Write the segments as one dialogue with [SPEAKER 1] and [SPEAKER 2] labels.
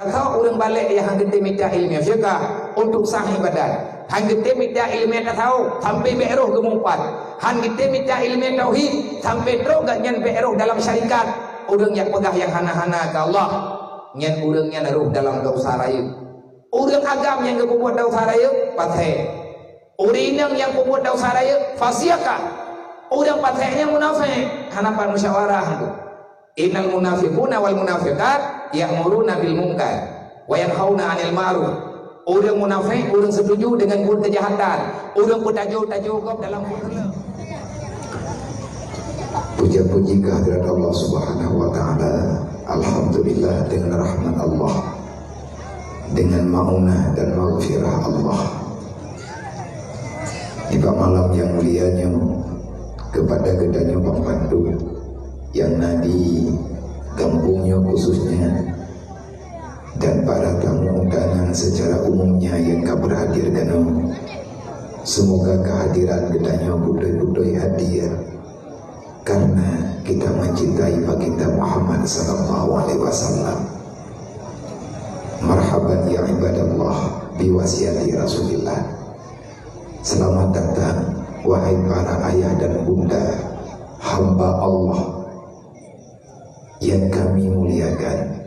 [SPEAKER 1] Atau orang balik yang hang gede minta ilmu syaka untuk sah ibadat. Hang gede minta ilmu tak tahu sampai beroh gemumpat. Hang gede minta ilmu tauhid sampai terus gak nyen beroh dalam syarikat. Orang yang pegang yang hana-hana ke Allah, nyen urangnya naruh dalam dosa raya. Urang agam yang berbuat dosa raya patah. Orang yang berbuat dosa raya fasiaka. Orang patahnya munafik. Hanapan musyawarah itu. Innal munafiquna wal munafiqat ya'muruna bil munkar wa yanhauna 'anil ma'ruf. Orang munafik, orang setuju dengan buat kejahatan. Orang pun tajuk dalam kurla.
[SPEAKER 2] Puja-puji kehadirat Allah Subhanahu wa taala. Alhamdulillah, dengan rahmat Allah, dengan maunah dan maghfirah Allah, di malam yang mulianya, kepada gedanya pembantu yang nadi kampungnya khususnya, dan para tamu undangan secara umumnya yang berhadir kanu, semoga kehadiran gedanya budaya hadir karena kita mencintai baginda Muhammad sallallahu alaihi wasallam. Marhaban ya ibadallah biwasiati Rasulillah. Selamat datang wahai para ayah dan bunda hamba Allah yang kami muliakan.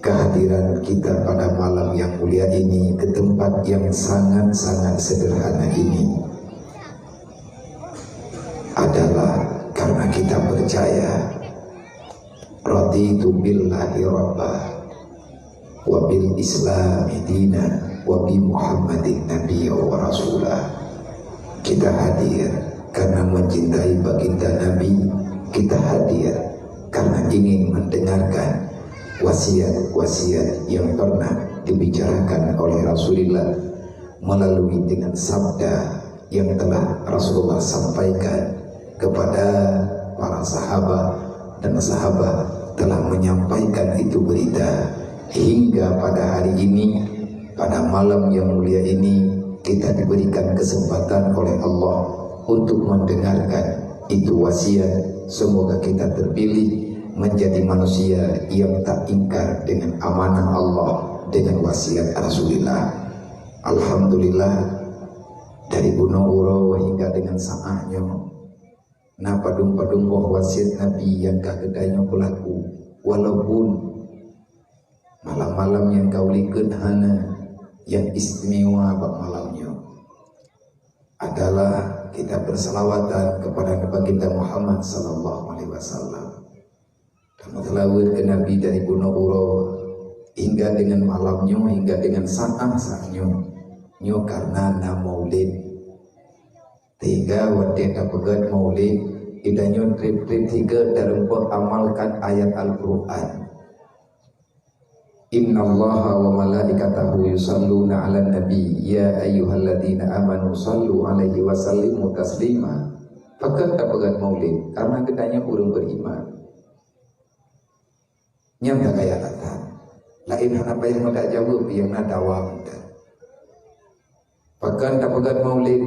[SPEAKER 2] Kehadiran kita pada malam yang mulia ini ke tempat yang sangat-sangat sederhana ini adalah karena kita percaya raditu billahi rabbah wa bil islami dina wa bi muhammadin nabiyya wa rasulah. Kita hadir karena mencintai baginda Nabi. Kita hadir karena ingin mendengarkan wasiat-wasiat yang pernah dibicarakan oleh Rasulullah melalui dengan sabda yang telah Rasulullah sampaikan kepada para sahabat, dan sahabat telah menyampaikan itu berita hingga pada hari ini, pada malam yang mulia ini, kita diberikan kesempatan oleh Allah untuk mendengarkan itu wasiat. Semoga kita terpilih menjadi manusia yang tak ingkar dengan amanah Allah, dengan wasiat Rasulullah. Alhamdulillah, dari Gunung Uro hingga dengan saatnya na padung-padung wasiat Nabi yang kagedanya pelaku. Walaupun malam-malam yang kau likun hana yang istimewa bak malamnya adalah kita berselawatan kepada baginda Muhammad sallallahu alaihi wasallam. Mutlawir ke Nabi dari Gunung Uro hingga dengan malamnya, hingga dengan saat-saatnya nyo karena na maulid tiga wadeta pegat maulid idanyo trip-trip tiga dalam amalkan ayat Al-Quran. Inna allaha wa malaikatahu yusalluna ala nabi ya ayyuhalladzina amanu sallu alaihi wa sallimu taslima. Pegat tak pegat maulid karena ketanya urang beriman nyamta kaya kata lain apa yang tidak jawab yang nadawa kita pakan tak pegat maulid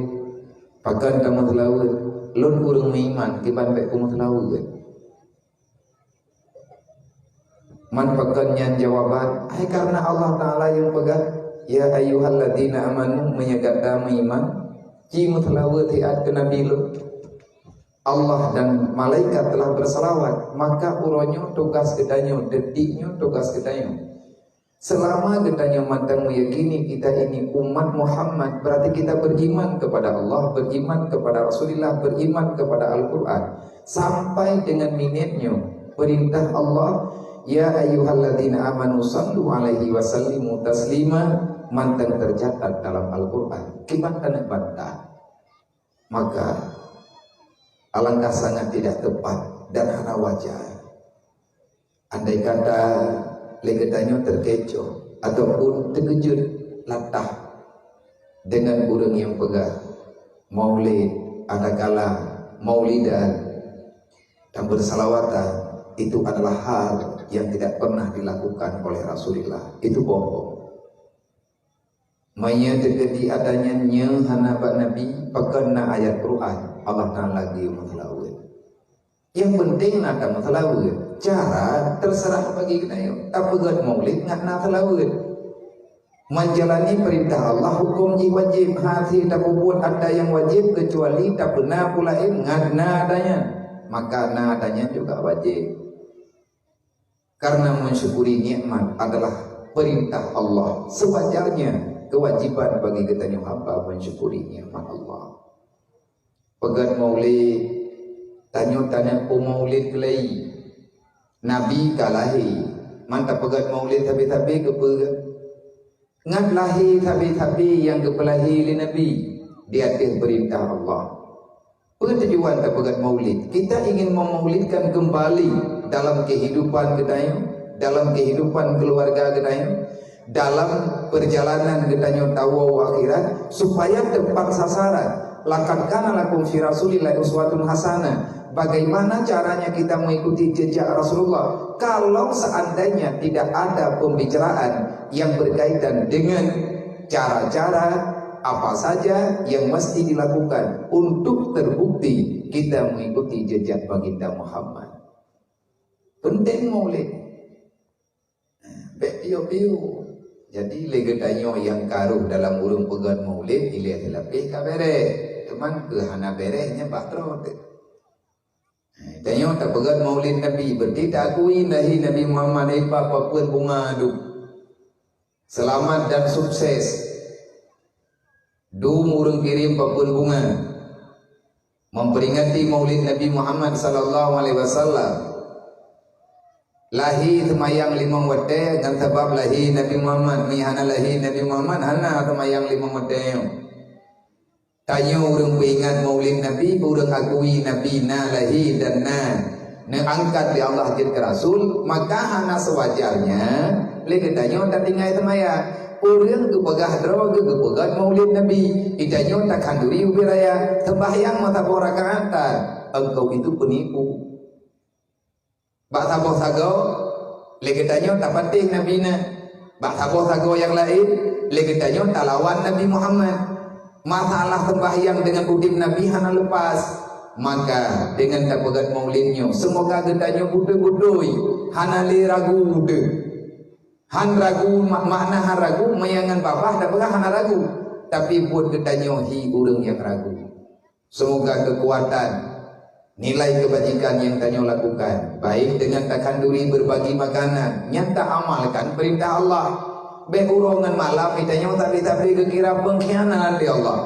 [SPEAKER 2] pakan tak mutlawud lun urung iman tiban baik mutlawud man pakannya jawaban karena Allah Ta'ala yang pegat ya ayyuhalladzina amanu menyegata iman ci mutlawud hiat ke Nabi lu Allah dan malaikat telah berselawat, maka uronyo tugas kedanyo, detiknya tugas kedanyo. Selama kedanyo mantang meyakini kita ini umat Muhammad, berarti kita beriman kepada Allah, beriman kepada Rasulullah, beriman kepada Al-Quran. Sampai dengan minitnya perintah Allah, ya ayyuhalladzina amanu sallu alaihi wa sallimu taslima, mantang tercatat dalam Al-Quran. Kibat anak bantah. Maka alangkah sangat tidak tepat dan hana wajar andai kata legetanyo terkecoh ataupun terkejut latah dengan urang yang pegang maulid, ada kala maulidan dan bersalawatan. Itu adalah hal yang tidak pernah dilakukan oleh Rasulullah. Itu bohong. Maya terjadi adanya nyehana Nabi pekerna ayat Quran Allah Ta'ala lagi mutlawid Yang penting nak tak telawud. Cara terserah bagi kita yo. Tak pegat maulid nak nak telawud. Menjalani perintah Allah hukum wajib. Hati tak buat ada yang wajib kecuali tak pernah pula ngadna adanya. Maka nadanya juga wajib. Karena mensyukuri nikmat adalah perintah Allah. Sewajarnya kewajiban bagi kita hamba mensyukuri nikmat Allah. Pegat maulid, tanya-tanya maulid kelai. Nabi kalahi, mantap pegat maulid tapi ke ngat lahi tapi yang kepelahi li Nabi di atas perintah Allah. Tujuan tak pegat maulid, kita ingin memaulidkan kembali dalam kehidupan kita, dalam kehidupan keluarga kita, dalam perjalanan kita tahu akhirat supaya tepat sasaran. Laqad kana lakum fi Rasulillahi uswatun hasanah. Bagaimana caranya kita mengikuti jejak Rasulullah kalau seandainya tidak ada pembicaraan yang berkaitan dengan cara-cara apa saja yang mesti dilakukan untuk terbukti kita mengikuti jejak baginda Muhammad. Penting maulid. Piu-piu. Jadi legedanyo yang karuh dalam urung pegat maulid ilia lebih kabere. Cuman kehana berehnya patro. Tanya tak pegat maulid Nabi berarti tak akui Nabi Muhammad apa-apun bunga aduk. Selamat dan sukses. Urang kirim apapun bunga. Memperingati maulid Nabi Muhammad sallallahu alaihi wasallam. Lahi temayang 5 wate dan sebab lahi Nabi Muhammad mihana lahi Nabi Muhammad hana temayang 5 wate. Tanya urang peringat maulid Nabi, urang akui Nabi na lahi dan na angkat di Allah jadi Rasul, maka hana sewajarnya lagi tanya tak tinggal temaya. Urang kepegah dro kepegat maulid Nabi, idanyo tak kanduri ubiraya, sembahyang mata rakaatan. Engkau itu penipu. Bak saboh sago, lagi tanya tak penting Nabi na. Bak saboh sago yang lain, lagi tanya tak lawan Nabi Muhammad. Masalah sembahyang dengan udip Nabi hana lepas. Maka dengan tak pegat maulidnya, semoga getanya budoi-budoi, hana li ragu de. Han ragu makna han ragu mayangan babah dah pernah hana ragu. Tapi buat getanya hi urang yang ragu. Semoga kekuatan nilai kebajikan yang tanya lakukan, baik dengan takanduri berbagi makanan, nyata amalkan perintah Allah. Behurongan malam itanya tapi kekira pengkhianat di Allah.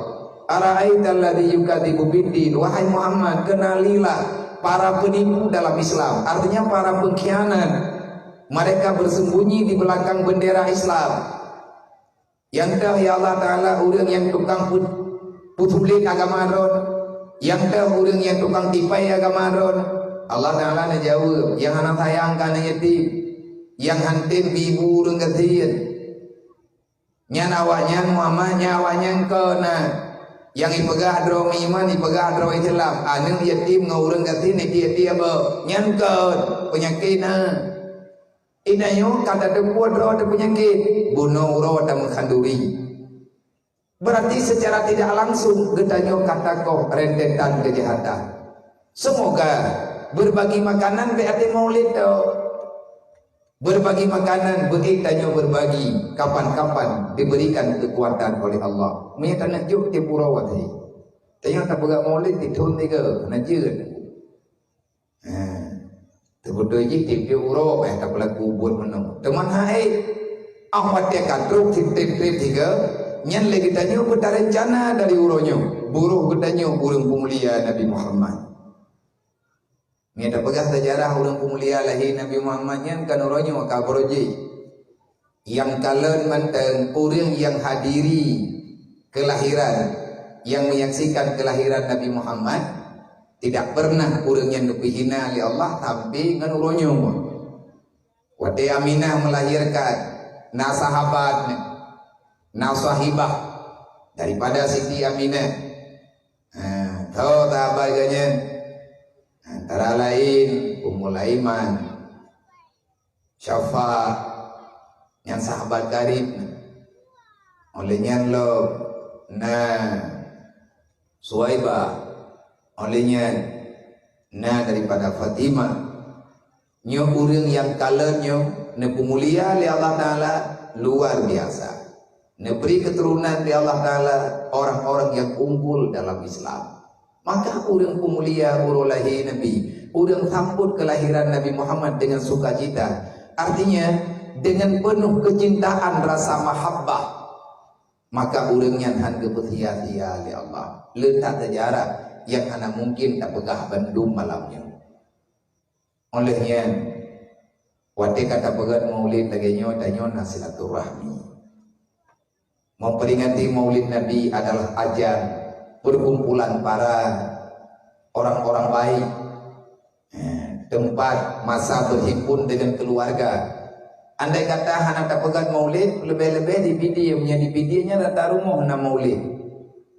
[SPEAKER 2] Ara'aital ladzi yukadzibu biddin, wahai Muhammad, kenalilah para penipu dalam Islam, artinya para pengkhianat. Mereka bersembunyi di belakang bendera Islam. Yang dah ya Allah Ta'ala urang yang tukang putulin agama ron, yang dah urang yang tukang tipai agama ron. Allah Ta'ala na jawab, yang anak sayang kana yatim, yang hantim ibu urang kasihan. Nyan awaknya Muhammad nyawanya kena yang ipegah dro iman ipegah dro Islam anu yatim ngaurang kasihan dia be nyan ke penyakitna. Inayo kata depuat roh ada penyakit bunuh roh dan mengkanduri. Berarti secara tidak langsung gedanyo kata kau rentetan kejahatan. Semoga berbagi makanan berarti maulid tu. Berbagi makanan begitanyo berbagi kapan-kapan diberikan kekuatan oleh Allah. Mereka nak juk di purawat ni. Tanya tak pegang maulid ditun ni ke nak jeun. Terbodoh je tip dia urok tak berlaku buat menang. Teman hai ahwat dia katruk tip-tip tiga nyan lagi tanya peta rencana dari uronyo. Buruh gedanyo urang pemulia Nabi Muhammad. Ni ada pegang sejarah urang pemulia lahir Nabi Muhammad nyan kan uronyo kabroji. Yang kalen manten urang yang hadiri kelahiran yang menyaksikan kelahiran Nabi Muhammad. Tidak pernah urang yang dipihina oleh Allah tapi ngan uronyo. Wate Aminah melahirkan na sahabat na sahibah daripada Siti Aminah. Tahu tak bagainya antara lain Ummul Aiman, Syafa yang sahabat karib olehnya lo na Suwaibah olehnya Nah daripada Fatimah nyo urang yang kalenyo ne pemulia oleh Allah Ta'ala luar biasa, ne beri keturunan oleh Allah Ta'ala orang-orang yang unggul dalam Islam. Maka urang pemulia urulahi Nabi, urang sambut kelahiran Nabi Muhammad dengan sukacita, artinya dengan penuh kecintaan rasa mahabbah. Maka urang yang hangge berhia-hia oleh Allah letak sejarah yang ana mungkin tak pegah bandung malamnya. Olehnya wate kata pegat maulid laginya danyo silaturahmi. Memperingati maulid Nabi adalah ajang perkumpulan para orang-orang baik, tempat masa berhimpun dengan keluarga. Andai kata hana tak pegat maulid, lebih-lebih di video menjadi videonya rata rumah na maulid.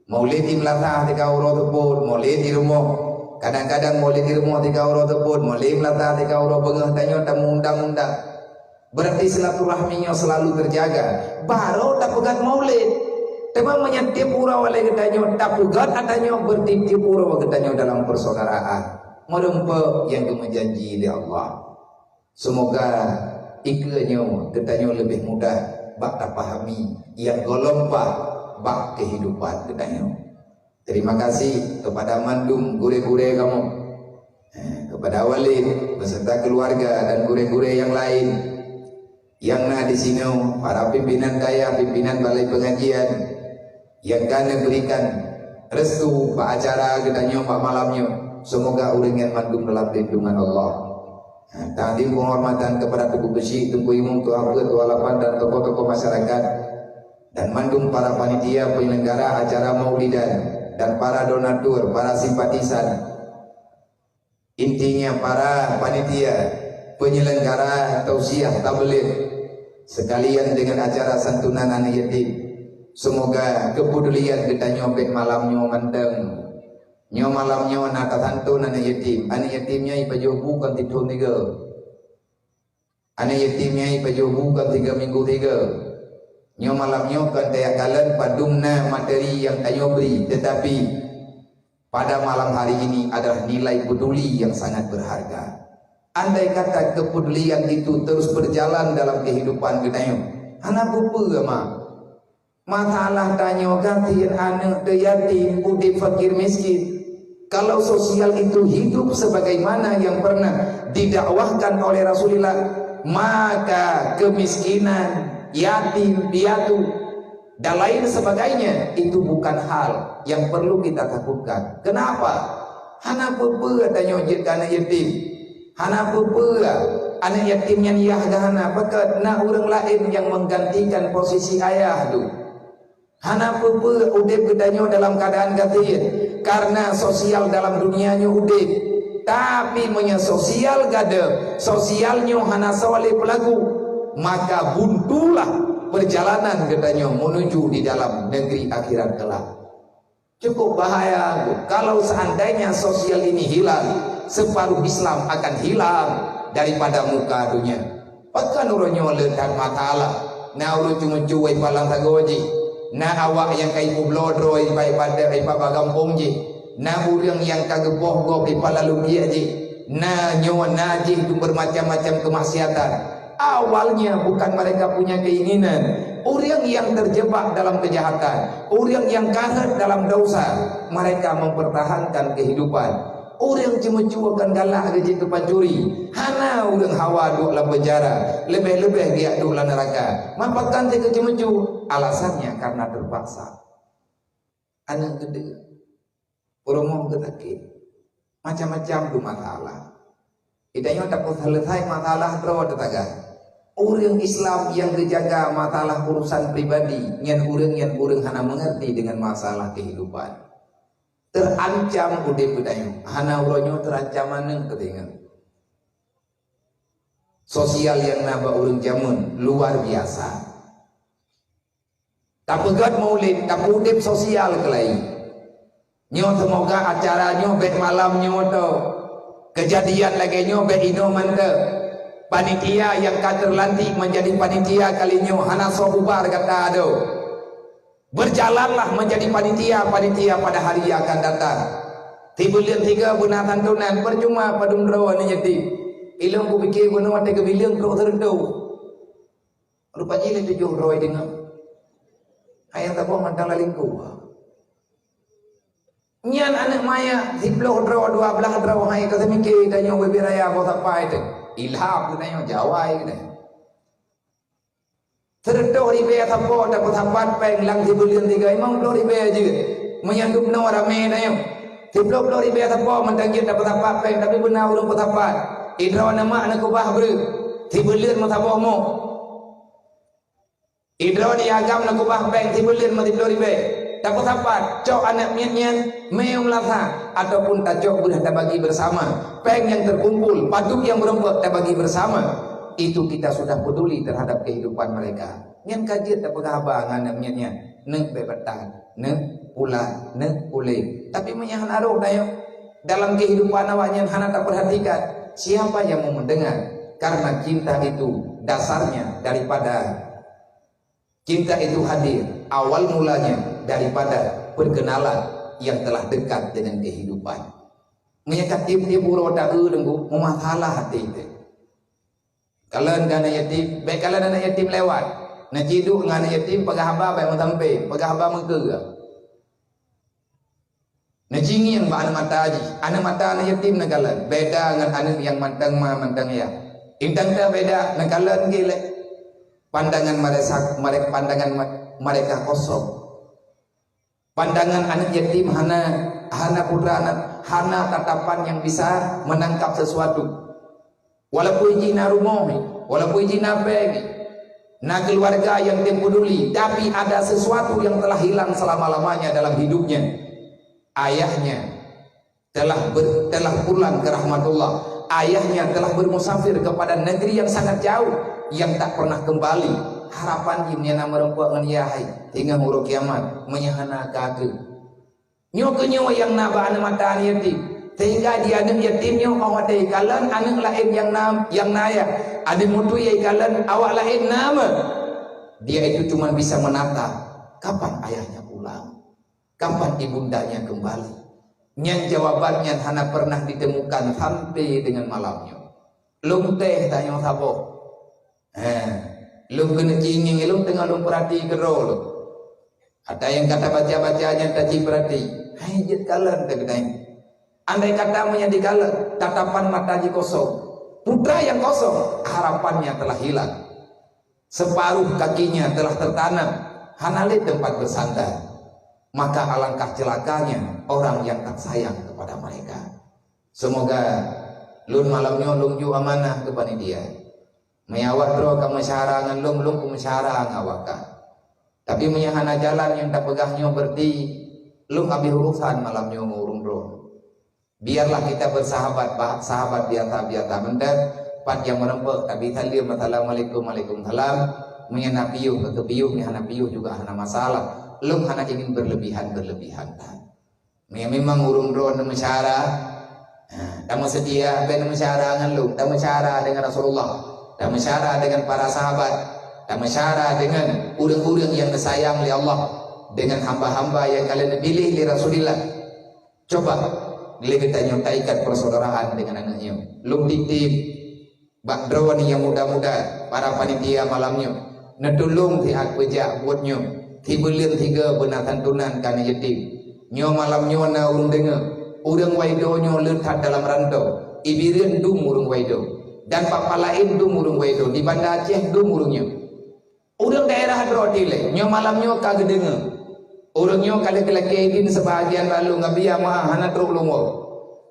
[SPEAKER 2] Maulid di melatah 3 euro tepun, maulid di rumah. Kadang-kadang maulid di rumah 3 euro tepun, maulid melatah 3 euro bengah danyo tamu undang-undang. Berarti silaturahminya selalu terjaga. Baru tak pegat maulid. Tema menyetiap pura oleh kedanyo tak pegat adanya bertiap pura kedanyo dalam persaudaraan. Merempe yang kemenjanji di Allah. Semoga ikanyo kedanyo lebih mudah bak tak pahami yang golompah bak kehidupan kedanyo. Terima kasih kepada mandum gure-gure kamu, kepada Walid beserta keluarga dan gure-gure yang lain yang di sini, para pimpinan daya, pimpinan balai pengajian yang kana berikan restu pak acara kedanyo pak malamnya. Semoga urang yang mandum dalam lindungan Allah. Tadi penghormatan kepada Tugu Besi, Tugu Imung, Tuan Ke, Tuan Lapan dan tokoh-tokoh masyarakat dan mandum para panitia penyelenggara acara maulidan dan para donatur, para simpatisan. Intinya para panitia penyelenggara tausiah tabligh sekalian dengan acara santunan anak yatim. Semoga kepedulian kita nyobek malamnya manteng. Nyo malamnya nak santun anak yatim. Anak yatimnya ipajobu kan titun 3. Anak yatimnya ipajobu kan 3 minggu 3. Nyo malamnya kan daya kalian padumna materi yang tayo beri, tetapi pada malam hari ini adalah nilai peduli yang sangat berharga. Andai kata kepedulian itu terus berjalan dalam kehidupan kita, anak bupa ma masalah tanyo gantiin anak yatim, udik fakir miskin. Kalau sosial itu hidup sebagaimana yang pernah didakwahkan oleh Rasulullah, maka kemiskinan, yatim piatu dan lain sebagainya itu bukan hal yang perlu kita takutkan. Kenapa? Hana pepe tanya anak yatim, hana pepe anak yatimnya niyah gahana pakat na orang lain yang menggantikan posisi ayah tu. Hana pepe udip kedanyo dalam keadaan gatin karena sosial dalam dunianya udip, tapi punya sosial gade sosialnya hana soleh pelaku, maka buntulah perjalanan kedanyo menuju di dalam negeri akhirat kelak. Cukup bahaya kalau seandainya sosial ini hilang, separuh Islam akan hilang daripada muka dunia. Pakan uronyo letak matalah na uru cuma-cuai palang tagoji, na awak yang kai publodro ipai pada ipai bagampung ji, na urang yang kageboh gob ipai lalu dia ji, na nyawa najih tu bermacam-macam kemaksiatan. Awalnya bukan mereka punya keinginan. Orang yang terjebak dalam kejahatan, orang yang karet dalam dosa, mereka mempertahankan kehidupan. Orang cuma cuakan galak gaji tu pancuri, hana orang hawa duk dalam penjara, lebih-lebih dia duk dalam neraka. Mampatkan dia kecemecu, alasannya karena terpaksa. Anak gede, orang ketakit, macam-macam tu masalah. Idanya tak selesai masalah terus tetaga. Orang Islam yang dijaga masalah urusan pribadi, yang orang hana mengerti dengan masalah kehidupan. Terancam udip kedayu, hana uronyo terancam maneng ketingan. Sosial yang naba urang jamun luar biasa. Tak pegat maulid, tak udip sosial kelai. Nyo semoga acaranya bet malam nyo to. Kejadian lagi nyo bet ino mande. Panitia yang terlantik menjadi panitia kalinya hana sobubar kata ado. Berjalanlah menjadi panitia pada hari yang akan datang.
[SPEAKER 1] Tibulian 3 bulan tantunan percuma padum rawan ni yatim. Ilmu ku fikir guna mata kebiliang teruk terendau. Rupanya ile 7 roi dengan. Ayat apa mantan lalingku. Nyan anak maya 10 draw 12 draw hai kata mikir tanya beraya apa tak pai tu. Ilham tu tanya jawai ni. Terdo ribe atapo tak tapat peng lang tibulian 3 imam 10 ribe je. Menyanggup no rame tanya. 10 ribe atapo mentangit dapat tapat peng tapi benar urang tapat. Idra nama anak kubah ber. Tibulian matapo mo. Idra ni agam nak kubah peng tibulian mati 10 ribe. Tak apa cok anak mian meong latha ataupun tajok boleh tak bagi bersama peng yang terkumpul paduk yang berempet tak bagi bersama itu kita sudah peduli terhadap kehidupan mereka nyan kajian tak pegah anak mian ne bebatan ne pula ne pulih tapi menyahan aruh dayo dalam kehidupan awaknya hana tak perhatikan siapa yang mau mendengar karena cinta itu dasarnya daripada cinta itu hadir awal mulanya daripada perkenalan yang telah dekat dengan kehidupan. Menyekat tiap-tiap roda dengku memasalah hati itu. Kalian anak yatim, baik kalian anak yatim lewat. Nak ciduk dengan anak yatim pegah haba baik mentampe, pegah haba mengkega. Nak cingin ba anak mata aji, anak mata anak yatim nak kalian beda dengan anak yang mantang ya. Intang tak beda nak kalian gile. Pandangan mereka kosong. Pandangan anak yatim hana putra anak hana tatapan yang bisa menangkap sesuatu. Walaupun jina rumah, walaupun jina bagi, nak keluarga yang dia peduli, tapi ada sesuatu yang telah hilang selama-lamanya dalam hidupnya. Ayahnya telah pulang ke rahmatullah. Ayahnya telah bermusafir kepada negeri yang sangat jauh yang tak pernah kembali. Harapan jimnya nama rempuak dengan yahai hingga huruf kiamat menyahana kaki nyo kenyo yang naba anak mata yatim sehingga dia anak yatim nyo awak dai kalan anak lain yang naya ada mutu yai kalan awak lain nama dia itu cuma bisa menata kapan ayahnya pulang kapan ibundanya kembali nyan jawabannya hana pernah ditemukan sampai dengan malamnya lung teh tanya sabo lum kena cinging, lum tengah lum perhati kerol. Ada yang kata baca-bacanya tak perhati. Hai jet kalan tak kedai. Andai kata menjadi kalan, tatapan mata ji kosong. Putra yang kosong, harapannya telah hilang. Separuh kakinya telah tertanam, hanalit tempat bersandar. Maka alangkah celakanya orang yang tak sayang kepada mereka. Semoga lun malamnya lum ju amanah kepada dia. Mayawat ro ka masyara ngan lum ku masyara ngawaka. Tapi menyahana jalan yang tak pegahnya berarti lum abi urusan malamnya ngurung ro. Biarlah kita bersahabat, sahabat biasa mendak pat yang merempek tapi salim assalamualaikum waalaikumsalam menyana piuh ke piuh menyana piuh juga hana masalah. Lum hana ingin berlebihan tan. Memang ngurung ro na masyara. Tamu setia ben masyara ngan lum, tamu masyara dengan Rasulullah. Dan masyarakat dengan para sahabat, dan masyarakat dengan urang-urang yang disayang oleh Allah, dengan hamba-hamba yang kalian pilih oleh Rasulullah. Coba kita nyotaikan persaudaraan dengan anaknya. Lum titip bakdrawan yang muda-muda, para panitia malamnya, nedulung pihak pejak buatnya, tibulian 3 benar santunan kana yatim. Nyo malamnya na urang dengar, urang waido nyo letak dalam rantau, ibirin dum urang waido. Dan papa lain du murung wedo di Banda Aceh du murungnya urang daerah drodile nyo malamnya kagak dengar urangnya kali kelakidin sebahagian lalu ngabia mah hana truk lungo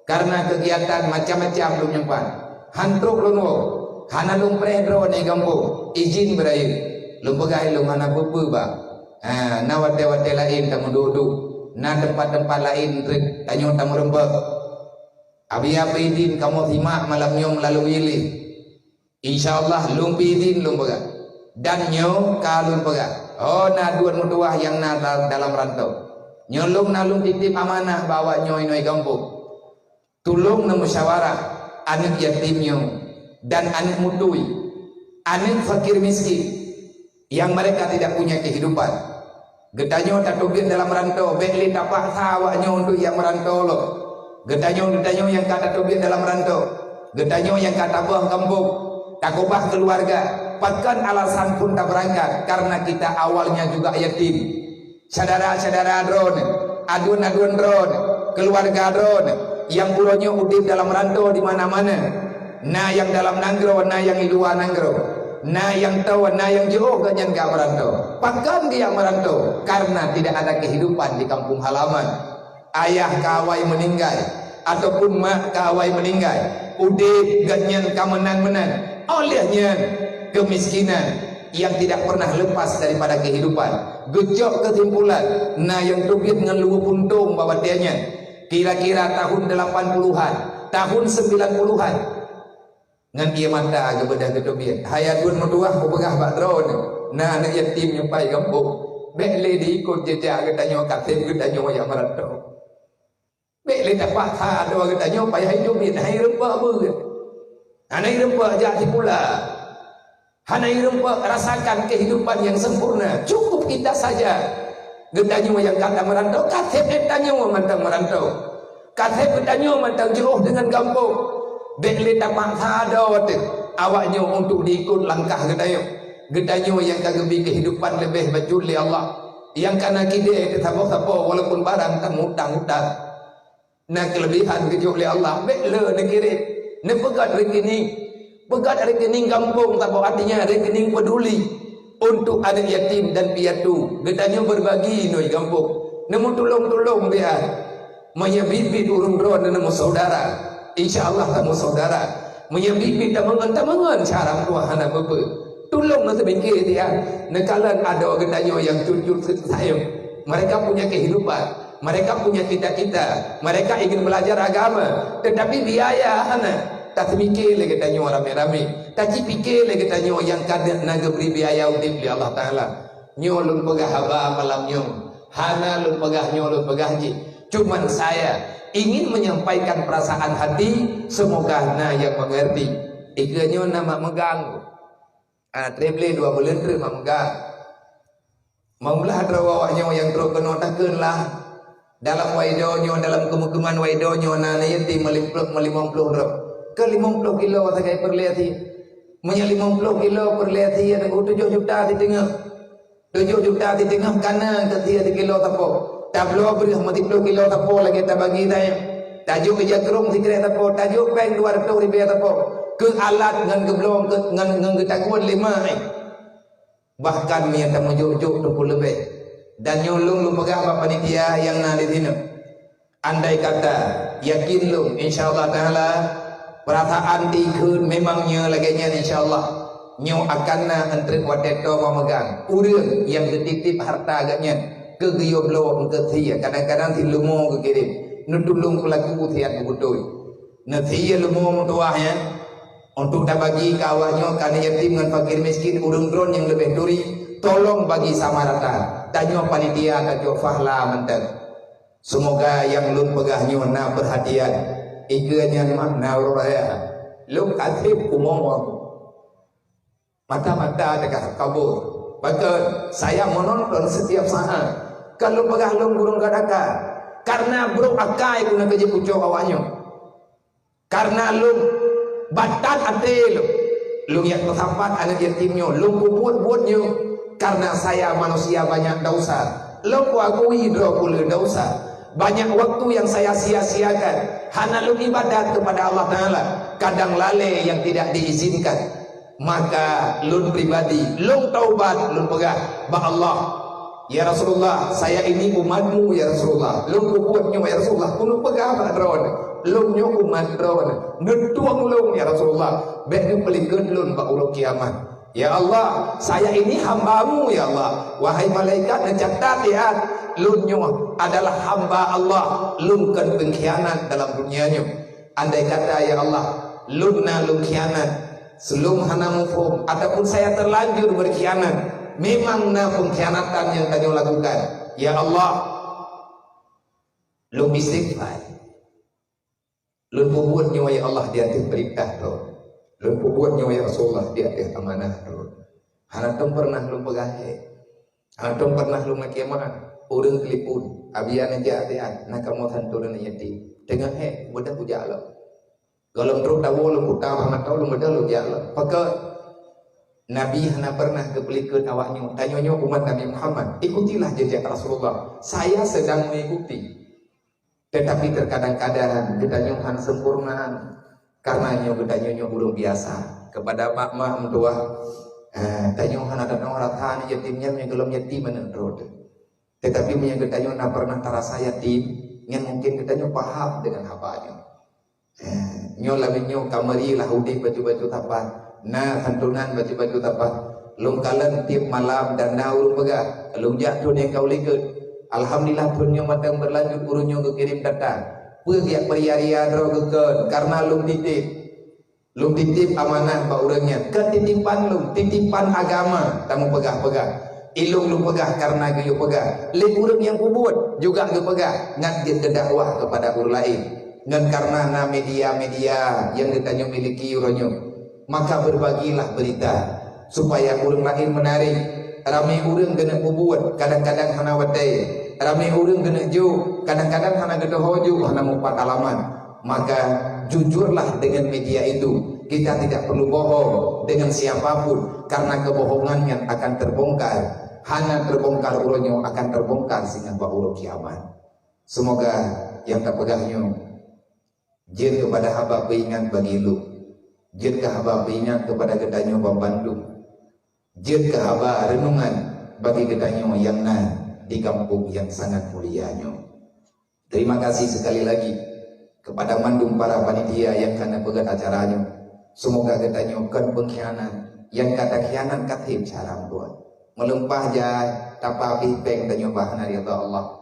[SPEAKER 1] karena kegiatan macam-macam lu nyempan han truk lungo hana lung predro ne gambo izin berair lu pegai lu hana bubu ba na wate-wate lain tamu duduk na tempat-tempat lain tanyo tamu rembek Abia pidin kamu simak malamnya melalui ini. InsyaAllah lum pidin lum pegang. Dan nyo kalun pegang. Oh na duan mutuah yang na dalam rantau. Nyolong na lum titip amanah bawa nyo inoi kampung. Tulung na musyawarah anak yatimnya dan anak mutui. Anak fakir miskin yang mereka tidak punya kehidupan. Gedanyo tak tugin dalam rantau. Bekli tapak sawaknya untuk yang merantau lo. Getanyo yang kata tobiat dalam rantau, getanyo yang kata buah kampung, takubah keluarga, bahkan alasan pun tak berangkat karena kita awalnya juga yatim. Saudara-saudara drone, aduan-aduan drone, keluarga drone, yang buronyo udip dalam rantau di mana-mana. Nah yang dalam nanggro, nah yang di luar nanggro, nah yang tahu, nah yang jauh ganyan gak merantau. Bahkan dia merantau karena tidak ada kehidupan di kampung halaman. Ayah kawai meninggal ataupun mak kawai meninggal, udip ganyan kamenan-menan olehnya kemiskinan yang tidak pernah lepas daripada kehidupan. Gejok kesimpulan, nah yang tubit dengan lugu puntung bawa dianya kira-kira tahun 80-an, tahun 90-an ngan dia mata ke bedah ketubit hayatun metuah ko begah bak drone. Nah anak yatim nyampai kampung bele diikut jejak ketanyo katim ketanyo yang merantau. Bele dapat ha ada ketanyo payah hidup ni hai rempa apa ke? Hanai rempa jadi pula. Hanai rempa rasakan kehidupan yang sempurna. Cukup kita saja. Getanyo yang kata merantau, katim ketanyo mantang merantau. Katim ketanyo mantang jauh dengan kampung. Bele dapat ha ada awaknya untuk diikut langkah getanyo. Getanyo yang kagemi kehidupan lebih bajul li Allah. Yang kana kide tetap-tetap walaupun barang tak mutang-mutang. Nah kelebihan kejuk oleh Allah bela negeri ne pegat rekening, pegat rekening kampung tak artinya rekening peduli untuk anak yatim dan piatu. Getanya berbagi noi kampung nemu tolong-tolong dia menyebibit urung drone nemu saudara, insyaallah kamu saudara menyebibit tamangan cara Tuhan anak bapa tolong nak sebikir dia nekalan ada getanya yang cucut sayang. Mereka punya kehidupan, mereka punya cita-cita, mereka ingin belajar agama, tetapi biaya tak mikir lagi tanya rame-rame, tak fikir lagi tanya yang kadang nak beri biaya udip li Allah Taala. Nyolun pegah haba malam nyong, hana lun pegah nyolun pegah ji. Cuman saya ingin menyampaikan perasaan hati, semoga na yang mengerti. Ikanyo nama megang, treble 2 bulan terima megang. Maulah terawaknya yang terus kena takkanlah dalam waidonyo, dalam kemukuman waidonyo na yatim melipuk 50 ke 50 kilo sakai perliati menya 50 kilo perliati ada 7 juta di tengah 7 juta di tengah kanan ke 3 kilo tapo tablo beri 50 kilo tapo lagi tak bagi saya tajuk ke jakrung sikre tapo tajuk bank 200 ribu tapo ke alat dengan geblong ke dengan ketakuan 5 bahkan minta mejuk-juk 20 lebih dan nyolong lu megah apa panitia yang ada di sini. Andai kata yakin lu insyaallah taala perasaan dikun memangnya laginya insyaallah nyo akan na antri wadeto memegang urang yang ketitip harta agaknya ke geyo blow ke thia kadang-kadang si lumo ke kirim nutulung pelaku thian betul na thia lumo tuahnya untuk tak bagi kawannya karena yatim dengan fakir miskin urung drone yang lebih duri tolong bagi sama rata tanyo panitia tajuk fahla mentang semoga yang lun pegahnya na perhatian ikanya makna raya lun katib umum mata-mata dekat kabur bahkan saya menonton setiap saat kalau pegah lun gurung gadaka karena bro akai guna kerja pucuk awaknya karena lun batat ate lu yang tersampat anak yatimnya lu buat-buatnya karena saya manusia banyak dosa lu akui pula dosa banyak waktu yang saya sia-siakan hanya lu ibadat kepada Allah Ta'ala kadang lalai yang tidak diizinkan maka lu pribadi lu taubat lu pegah bah Allah ya Rasulullah saya ini umatmu ya Rasulullah lu buatnya ya Rasulullah lu pegah bah drone lung nyo umat drone ngetuang lung ya Rasulullah bek pelingkeun lun ba ulo kiamat ya Allah saya ini hambamu ya Allah wahai malaikat mencatat ya lun nyo adalah hamba Allah lun kan pengkhianat dalam dunianya andai kata ya Allah lun na lun khianat selum hana mufhum ataupun saya terlanjur berkhianat memang na pengkhianatan yang kami lakukan ya Allah lun istighfar lun buat nyawa ya Allah di atas perintah tu. Lun buat nyawa ya Rasulullah di atas amanah tu. Hanatum pernah lun pegahe. Hanatum pernah lun makiamat. Urang telefon. Abian aja hati-hati. Nak kamu turun yatim.
[SPEAKER 2] tengah mudah pujak lo. Kalau terus tahu lo putar sama tahu lo mudah lo jak lo. Pakai Nabi hana pernah kepelikan awaknya. Tanya umat Nabi Muhammad, ikutilah jejak Rasulullah. Saya sedang mengikuti. Tetapi terkadang-kadang gedanya han sempurnaan. Karena gedanya urung biasa. Kepada mak-mak mentua, tanya han ada orang han yatimnya yang belum yatim menurut. Tetapi punya gedanya na pernah terasa yatim, yang mungkin gedanya paham dengan hambanya. Nyo labinyo kamari lah udih baju-baju tapat. Nah santunan baju-baju tapat. Lung kalen tiap malam dan naur pegah. Lung jatuh yang kau ligut. Alhamdulillah punyo matang berlanjut urunyo ke kirim datang. Pergiak periaria dro keken karena lung titip. Lung titip amanah ba urangnya. Ketitipan lung, titipan agama tamu pegah-pegah. Ilung lung pegah karena geyo pegah. Lek urang yang kubut juga ge pegah. Ngat ge dakwah kepada urang lain. Dan karena na media-media yang ditanya miliki uronyo, maka berbagilah berita supaya orang lain menarik. Ramai orang kena bubuat, kadang-kadang hana wadai. Ramai orang kena ju, kadang-kadang hana gede hoju, hana mumpat alaman. Maka jujurlah dengan media itu. Kita tidak perlu bohong dengan siapapun, karena kebohongan yang akan terbongkar. Hana terbongkar uronyo akan terbongkar sehingga bau kiamat. Semoga yang tak pegahnya jin kepada haba peingat bagi lu, jin ke haba peingat kepada gedanyo Bandung, jin ke haba renungan bagi gedanyo yang di kampung yang sangat mulianya. Terima kasih sekali lagi kepada mandum para panitia yang karena pegat acaranya. Semoga gedanyo kan pengkhianat yang kata khianat katib cara buat melempah jai tapi peng danyo bahan dari Allah.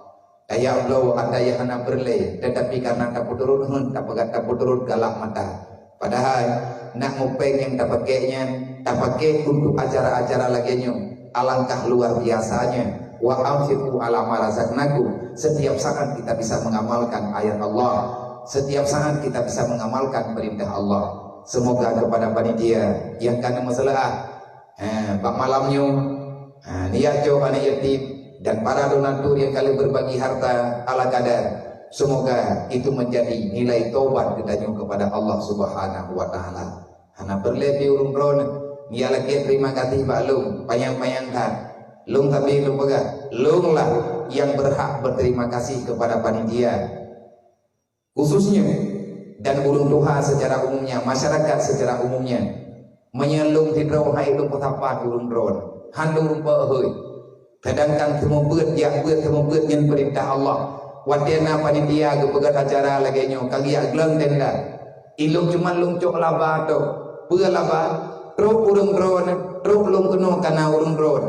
[SPEAKER 2] Ayah Allah ada yang hana berlay, tetapi karena tak turun tak pegat tak turun galak mata. Padahal nak mupeng yang tak pakai untuk acara-acara laginya. Alangkah luar biasanya. Wa anfiqu ala ma razaqnakum. Setiap saat kita bisa mengamalkan ayat Allah. Setiap saat kita bisa mengamalkan perintah Allah. Semoga kepada panitia yang karena masalah pak malamnya niat jauh anak yatim dan para donatur yang kali berbagi harta ala kadar, semoga itu menjadi nilai taubat kita kepada Allah Subhanahu wa taala. Hana berlebih urung ron, dia lagi terima kasih Pak Lung, payang-payang kan. Lung tapi lung pegah, lung lah yang berhak berterima kasih kepada panitia. Khususnya dan urung tuha secara umumnya, masyarakat secara umumnya. Menyelung tidro hai lung petapat urung ron, handung pehoi. Sedangkan semua buat yang perintah Allah. Wadena panitia ke pegat acara lagi nyo kali agleng tenda. Ilung cuma lung cok laba to. Pura laba truk urung drone, truk lung keno kana urung drone.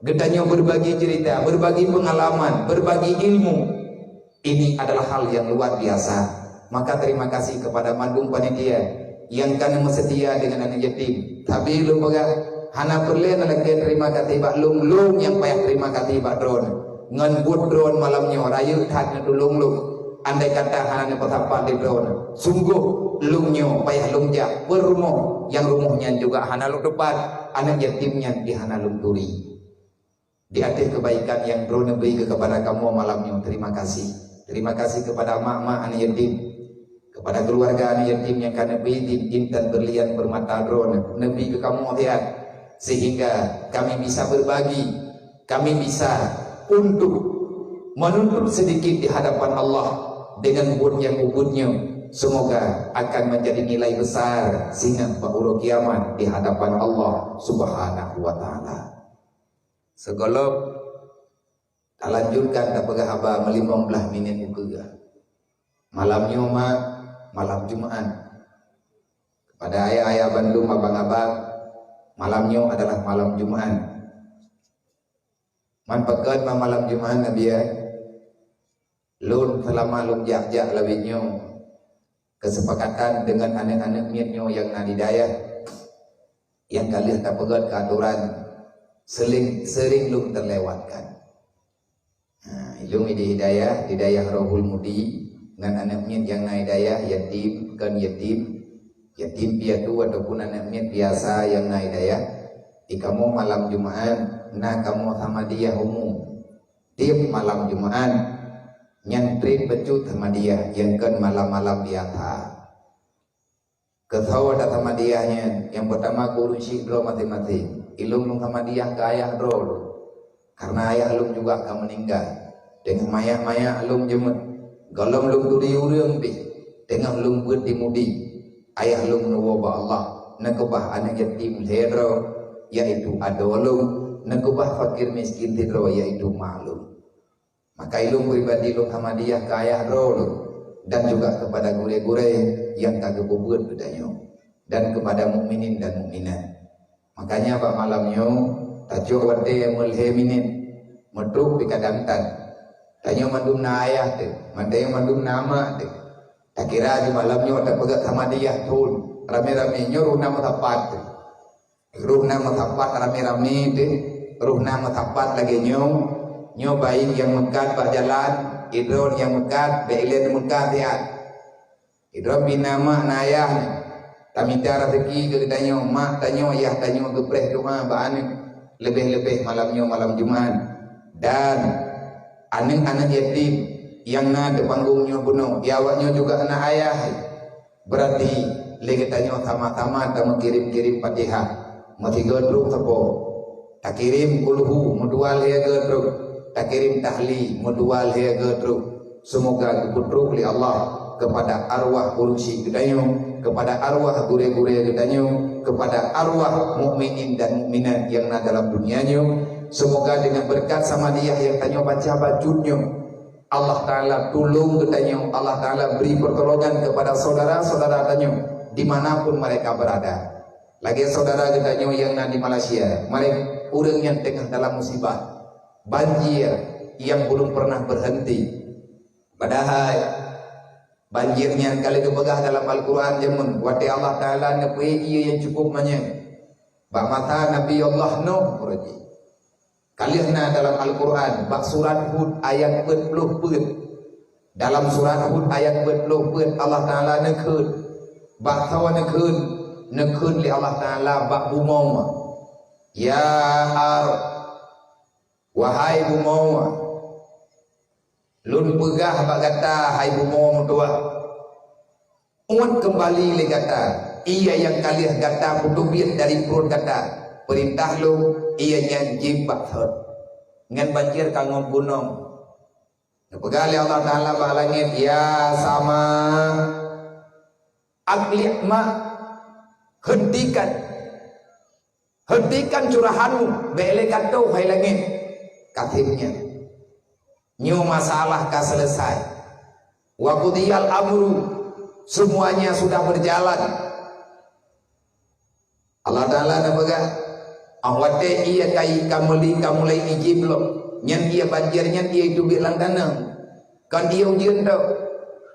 [SPEAKER 2] Gedanyo berbagi cerita, berbagi pengalaman, berbagi ilmu. Ini adalah hal yang luar biasa. Maka terima kasih kepada mandung panitia yang kan setia dengan anak yatim. Tapi lu pegat hana perlen lagi terima kasih Pak Lung yang payah terima kasih Pak Drone ngan buat drone malamnya raya tak ngedulung lung. Andai kata hana petapa di drone sungguh lungnya payah lung jak berumah yang rumahnya juga hana lung depan anak yatimnya di hana lung turi. Di atas kebaikan yang drone beri kepada kamu malamnya, terima kasih kepada mak-mak anak yatim, kepada keluarga anak yatim yang karena beri intan berlian bermata drone nabi ke kamu lihat. Sehingga kami bisa berbagi, kami bisa untuk menuntut sedikit di hadapan Allah dengan buat yang ubudnya. Semoga akan menjadi nilai besar sehingga pada kiamat di hadapan Allah Subhanahu wa taala. Segolok tak lanjutkan tak pegah haba 15 minit juga. Malamnya malam Jumat. Kepada ayah-ayah Bandung, abang-abang, malamnya adalah malam Jumat. Man pekat malam Jumat Nabi ya. Lun selama lun jak-jak lebihnya kesepakatan dengan anak-anak miatnya yang nadidayah yang kalian tak pegat keaturan sering lun terlewatkan. Ilmu di hidayah Rohul Mudi dengan anak miat yang nadidayah yatim yatim piatu ataupun anak miat biasa yang naik daya di kamu malam Jumat, nah kamu sama dia umum tiap malam Jumat nyantri becut sama dia yang kan malam-malam biasa. Ketawa ada sama dianya. Yang pertama kurusi dro mati-mati. Ilung nung sama dia ke ayah dro. Karena ayah lung juga akan meninggal. Dengan maya-maya lung jemut. Galom lung turi urang di. Dengan lung buat dimudi. Ayah lung nuwaba Allah. Nakubah anak yatim hedro. Yaitu adolung. Nakubah fakir miskin hedro. Yaitu maklum. Maka ilung pribadi lung sama dia ke ayah dro. Dan juga kepada gure-gure yang kagak bubut bedanya. Dan kepada mukminin dan mukminat. Makanya pak malamnya tajuk wate mulheminin medruk di kadangtan. Tanya mandum na ayah tu, mandai mandum nama tu. Tak kira di malamnya ada pegat sama dia tun. Rame-rame nyuruh nama tapat tu. Ruh nama tapat rame-rame tu. Ruh nama tapat lagi nyo baik yang mekat pak jalan, idron yang mekat, beilen mekat ya. Idron binama na ayah ni. Taminta rezeki ke tanya mak tanya ayah tanya gepreh doa baan lebih-lebih malamnya malam Jumat. Dan anak-anak yatim yang na de panggungnya bunuh, ya awaknya juga anak ayah. Berarti lagi tanya sama-sama tak kirim-kirim Fatihah. Mati godruk tepo. Tak kirim kulhu mudual ya godruk. Tak kirim tahli mudual ya godruk. Semoga kepudruk li Allah kepada arwah kursi gedanyo, kepada arwah gure-gure gedanyo, kepada arwah mukminin dan mukminat yang ada dalam dunianya. Semoga dengan berkat sama dia yang tanya baca bajutnya, Allah Ta'ala tolong gedanyo, Allah Ta'ala beri pertolongan kepada saudara-saudara gedanyo dimanapun mereka berada. Lagi saudara gedanyo yang di Malaysia, mereka orang yang tengah dalam musibah banjir yang belum pernah berhenti. Padahal banjirnya kali kebegah dalam Al-Quran jamun wati Allah Ta'ala nepi ia yang cukup banyak. Bak mata Nabi Allah Nuh berarti kalihna dalam Al-Quran bak surat Hud ayat 40. Dalam surat Hud ayat 40 Allah Ta'ala nekun bak tawa nekun li Allah Ta'ala bak bumau. Ya ar wahai bumau, lun pegah bak kata hai bumau tua. Umat kembali le kata, ia yang kalih kata putubit dari perut kata. Perintah lu ia yang jibak thot. Ngan banjir kangong gunung. Pegali Allah Ta'ala bak langit, ya sama aglih mak hentikan curahanmu bele kata hai langit katimnya. Nyu masalah ka selesai. Wa qudiyal amru, semuanya sudah berjalan. Allah Ta'ala nabaga awate iya kai kamulai ijib lo. Nyan dia banjir nyan dia itu bilang tanam. Kan dia ujian tau.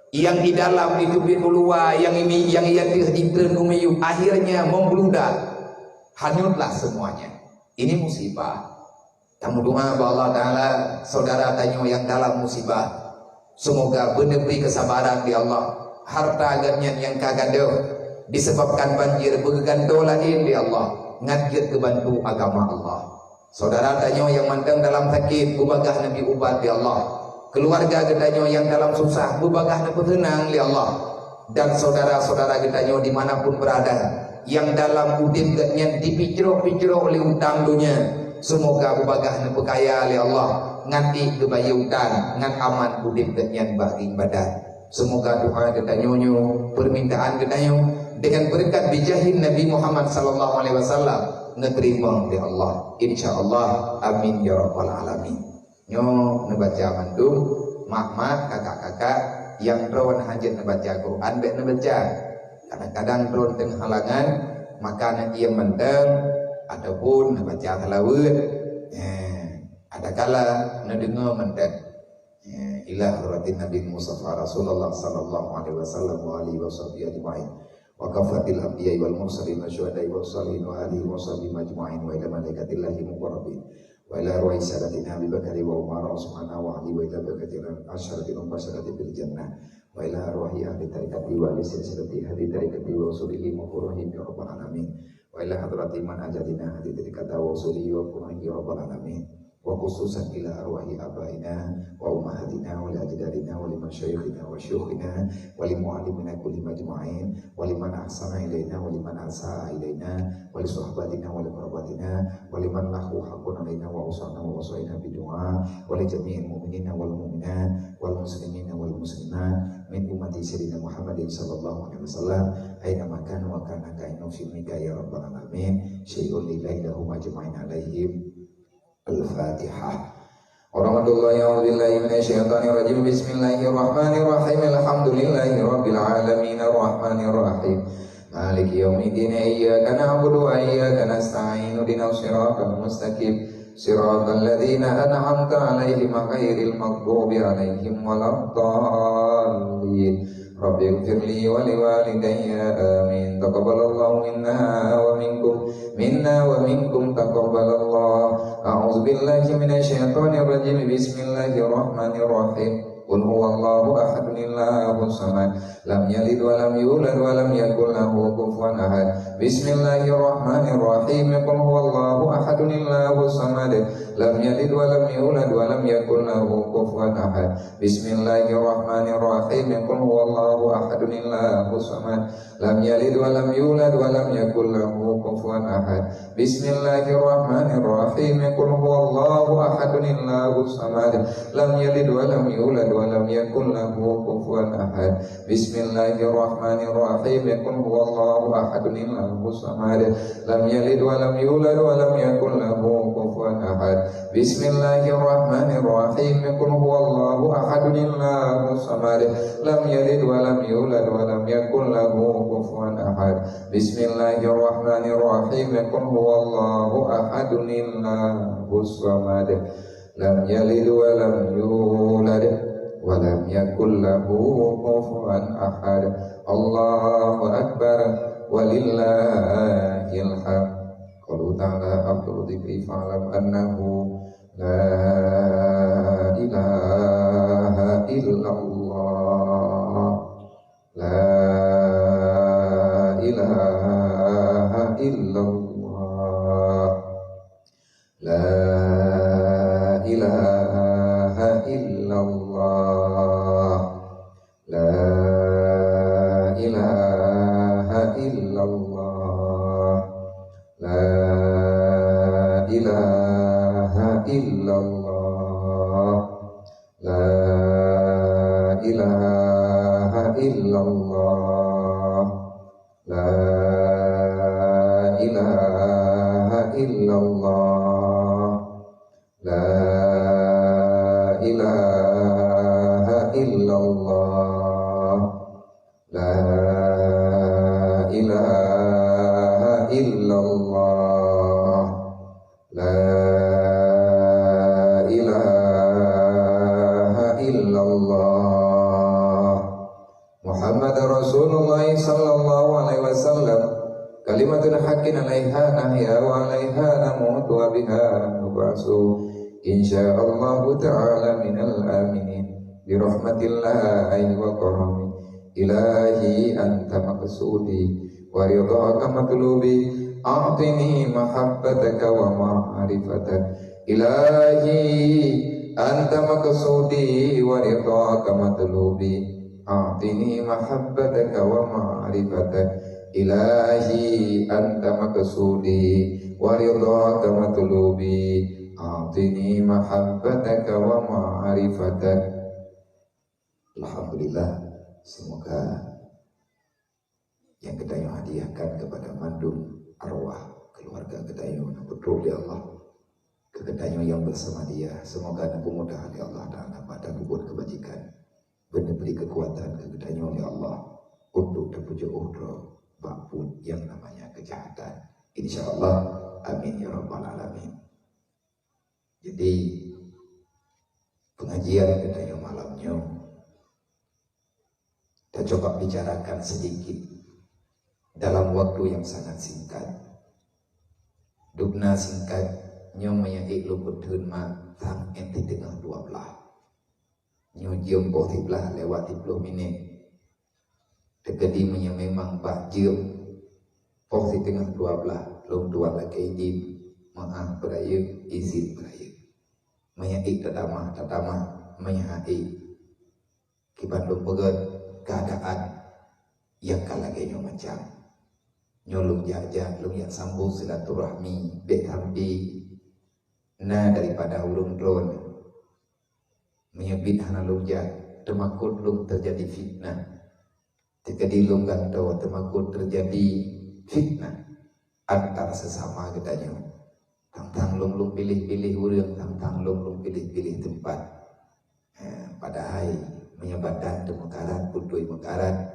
[SPEAKER 2] Yang di dalam itu luar, yang ini yang ia diteran umayu akhirnya membludak. Hanyutlah semuanya. Ini musibah. Kamu doa bahwa Allah Ta'ala saudara tanya yang dalam musibah, semoga beri kesabaran di Allah. Harta ganyan yang kagado disebabkan banjir bergantung lain di Allah. Ngajit kebantu agama Allah. Saudara tanya yang mandang dalam sakit, bubagah Nabi ubat di Allah. Keluarga gedanyo yang dalam susah, bubagah Nabi tenang di Allah. Dan saudara-saudara gedanyo dimanapun berada, yang dalam udin ganyan dipicro-picro oleh utang dunia, semoga bubagah nepe kaya oleh Allah nganti kebayutan ngan aman udin ganyan bagi badan. Semoga doa kita nyonyo, permintaan kita nyo dengan berkat bijahin Nabi Muhammad sallallahu alaihi wasallam diterima oleh Allah. Insyaallah amin ya rabbal alamin. Nyo nebaca mandum mak-mak kakak-kakak yang drone hajat nebaca Quran bek nebaca. Kadang-kadang drone teng halangan maka nanti yang mendeng ataupun baca halawud, ada kala mendengar mendak ila haratin Nabi Mustafa Rasulullah sallallahu alaihi wasallam wa alihi washabihi ajma'in wa kafatil anbiya'i wal mursalin wa syuhada'i was salihin wa alihi washabihi ajma'in wa ila malaikatillahi muqarrabin wa ila ruhi sadatina Abi Bakari wa Umar subhanahu wa alihi wa ila bakatil asyaratil mubasyaratin bil jannah wa ila ruhi ahli tariqati wa li silsilati ahli tariqati wa usulihi muqarrabin ya rabbal alamin wa ila hadrati man ajadina hadi tariqata wa usulihi wa quranihi ya rabbal alamin wa wa khususan ila arwahi abaina wa ummahatina wa li ajdadina wa liman syaykhina wa syukhina wa li muallimina kulli majmu'in wa liman ahsana ilaina wa liman asaa ilaina wa li sahabatina wa li qarabatina wa liman lahu haqqun alaina wa usana wa wasaina bi du'a wa li jami'il mu'minina wal mu'minat wal muslimina wal muslimat min ummati sayyidina Muhammadin sallallahu alaihi wasallam aina makan wa kana kainu fi mika ya rabbal alamin syai'un lillahi lahum ajma'in alaihim. Al-Fatihah. Warahmatullahi wabarakatuh. Bismillahirrahmanirrahim. Alhamdulillahirabbil alamin arrahmanir rahim. Maliki yaumiddin. Iyyaka na'budu wa iyyaka nasta'in. Ihdinas siratal mustaqim. Siratal ladzina an'amta 'alaihim ghairil maghdubi 'alaihim waladdallin. Rabbi ighfirli wa liwalidayya amin. Taqabbalallahu minna wa minkum taqabbalallah. A'udzu billahi minasy syaithanir rajim. Bismillahirrahmanirrahim. Qul huwallahu ahad Allahus samad lam yalid wa lam yulad wa lam yakul lahu kufuwan ahad. Bismillahirrahmanirrahim. Qul huwallahu ahad Allahus samad lam yalid wa lam yulad wa lam yakul lahu kufuwan ahad. Bismillahirrahmanirrahim. Qul huwallahu ahad Allahus samad lam yalid wa lam yulad wa lam yakul lahu kufuwan ahad. Bismillahirrahmanirrahim. Qul huwallahu ahad Allahus samad lam yalid wa lam yulad wa lam yakul lahu kufuwan ahad. Bismillahirrahmanirrahim. Qul huwallahu ahad Allahus samad lam yalid wa lam yulad wa lam yakul lahu kufuwan ahad. Bismillahirrahmanirrahim. Qul huwallahu ahad Allahus samad lam yalid wa lam yulad wa lam yakul lahu kufuwan ahad. Bismillahirrahmanirrahim. Qul huwallahu ahad Allahus samad lam yalid wa lam yulad wa lam yakul lahu kufuwan ahad. Allahu akbar walillahil hamd. Qalu ta'ala afdalu dzikri fa'lam annahu la ilaha illallah. La ilaha illallah. La ilaha illallah. La ilaha illallah. La ilaha illallah. La ilaha illallah. La ilaha illallah. La ilaha illallah. La ilaha illallah. La ilaha illallah. Muhammad Rasulullah sallallahu alaihi wasallam. Kalimatun haqqin 'alaiha nahya wa 'alaiha namutu wa biha nub'atsu insyaallah ta'ala minal aminin bi rahmatillahi wa karami. Ilahi anta maqsudi wa ridhaka matlubi a'tini mahabbataka wa ma'rifatak. Ilahi anta maqsudi wa ridhaka matlubi a'tini mahabbataka wa ma'rifatak. Ilahi anta maqsudi wa ridhaka matlubi a'tini mahabbataka wa ma'rifatak. Alhamdulillah, semoga yang Gedayu hadiahkan kepada mandum arwah keluarga Gedayu berdoa ya Allah ke Gedayu yang bersama dia, semoga mudah oleh Allah Ta'ala pada berbuat kebajikan, beri kekuatan ke Gedayu oleh Allah untuk terpujuk uhdro bakpun yang namanya kejahatan, insyaallah, amin ya rabbal alamin. Jadi pengajian Gedayu malamnya kita coba bicarakan sedikit dalam waktu yang sangat singkat. Dukna singkat nyomanya iklu bedun ma tang enti tengah 12. Nyo jiem boh tiblah lewat 30 menit. Tegedi memang bak jiem boh tengah 12 belum 2 lagi di maaf beraya izin beraya. menyai tadamah menyai kiban lum pegat keadaan yang kalagenya macam nyolong jajak lum yang sambung silaturahmi behamdi na daripada ulung drone menyebut hana lum jak temakut lum terjadi fitnah terjadi lum ganto temakut terjadi fitnah antara sesama katanya tang lum pilih-pilih urang tang lum pilih-pilih tempat padahal menyebabkan temekaran putui mekaran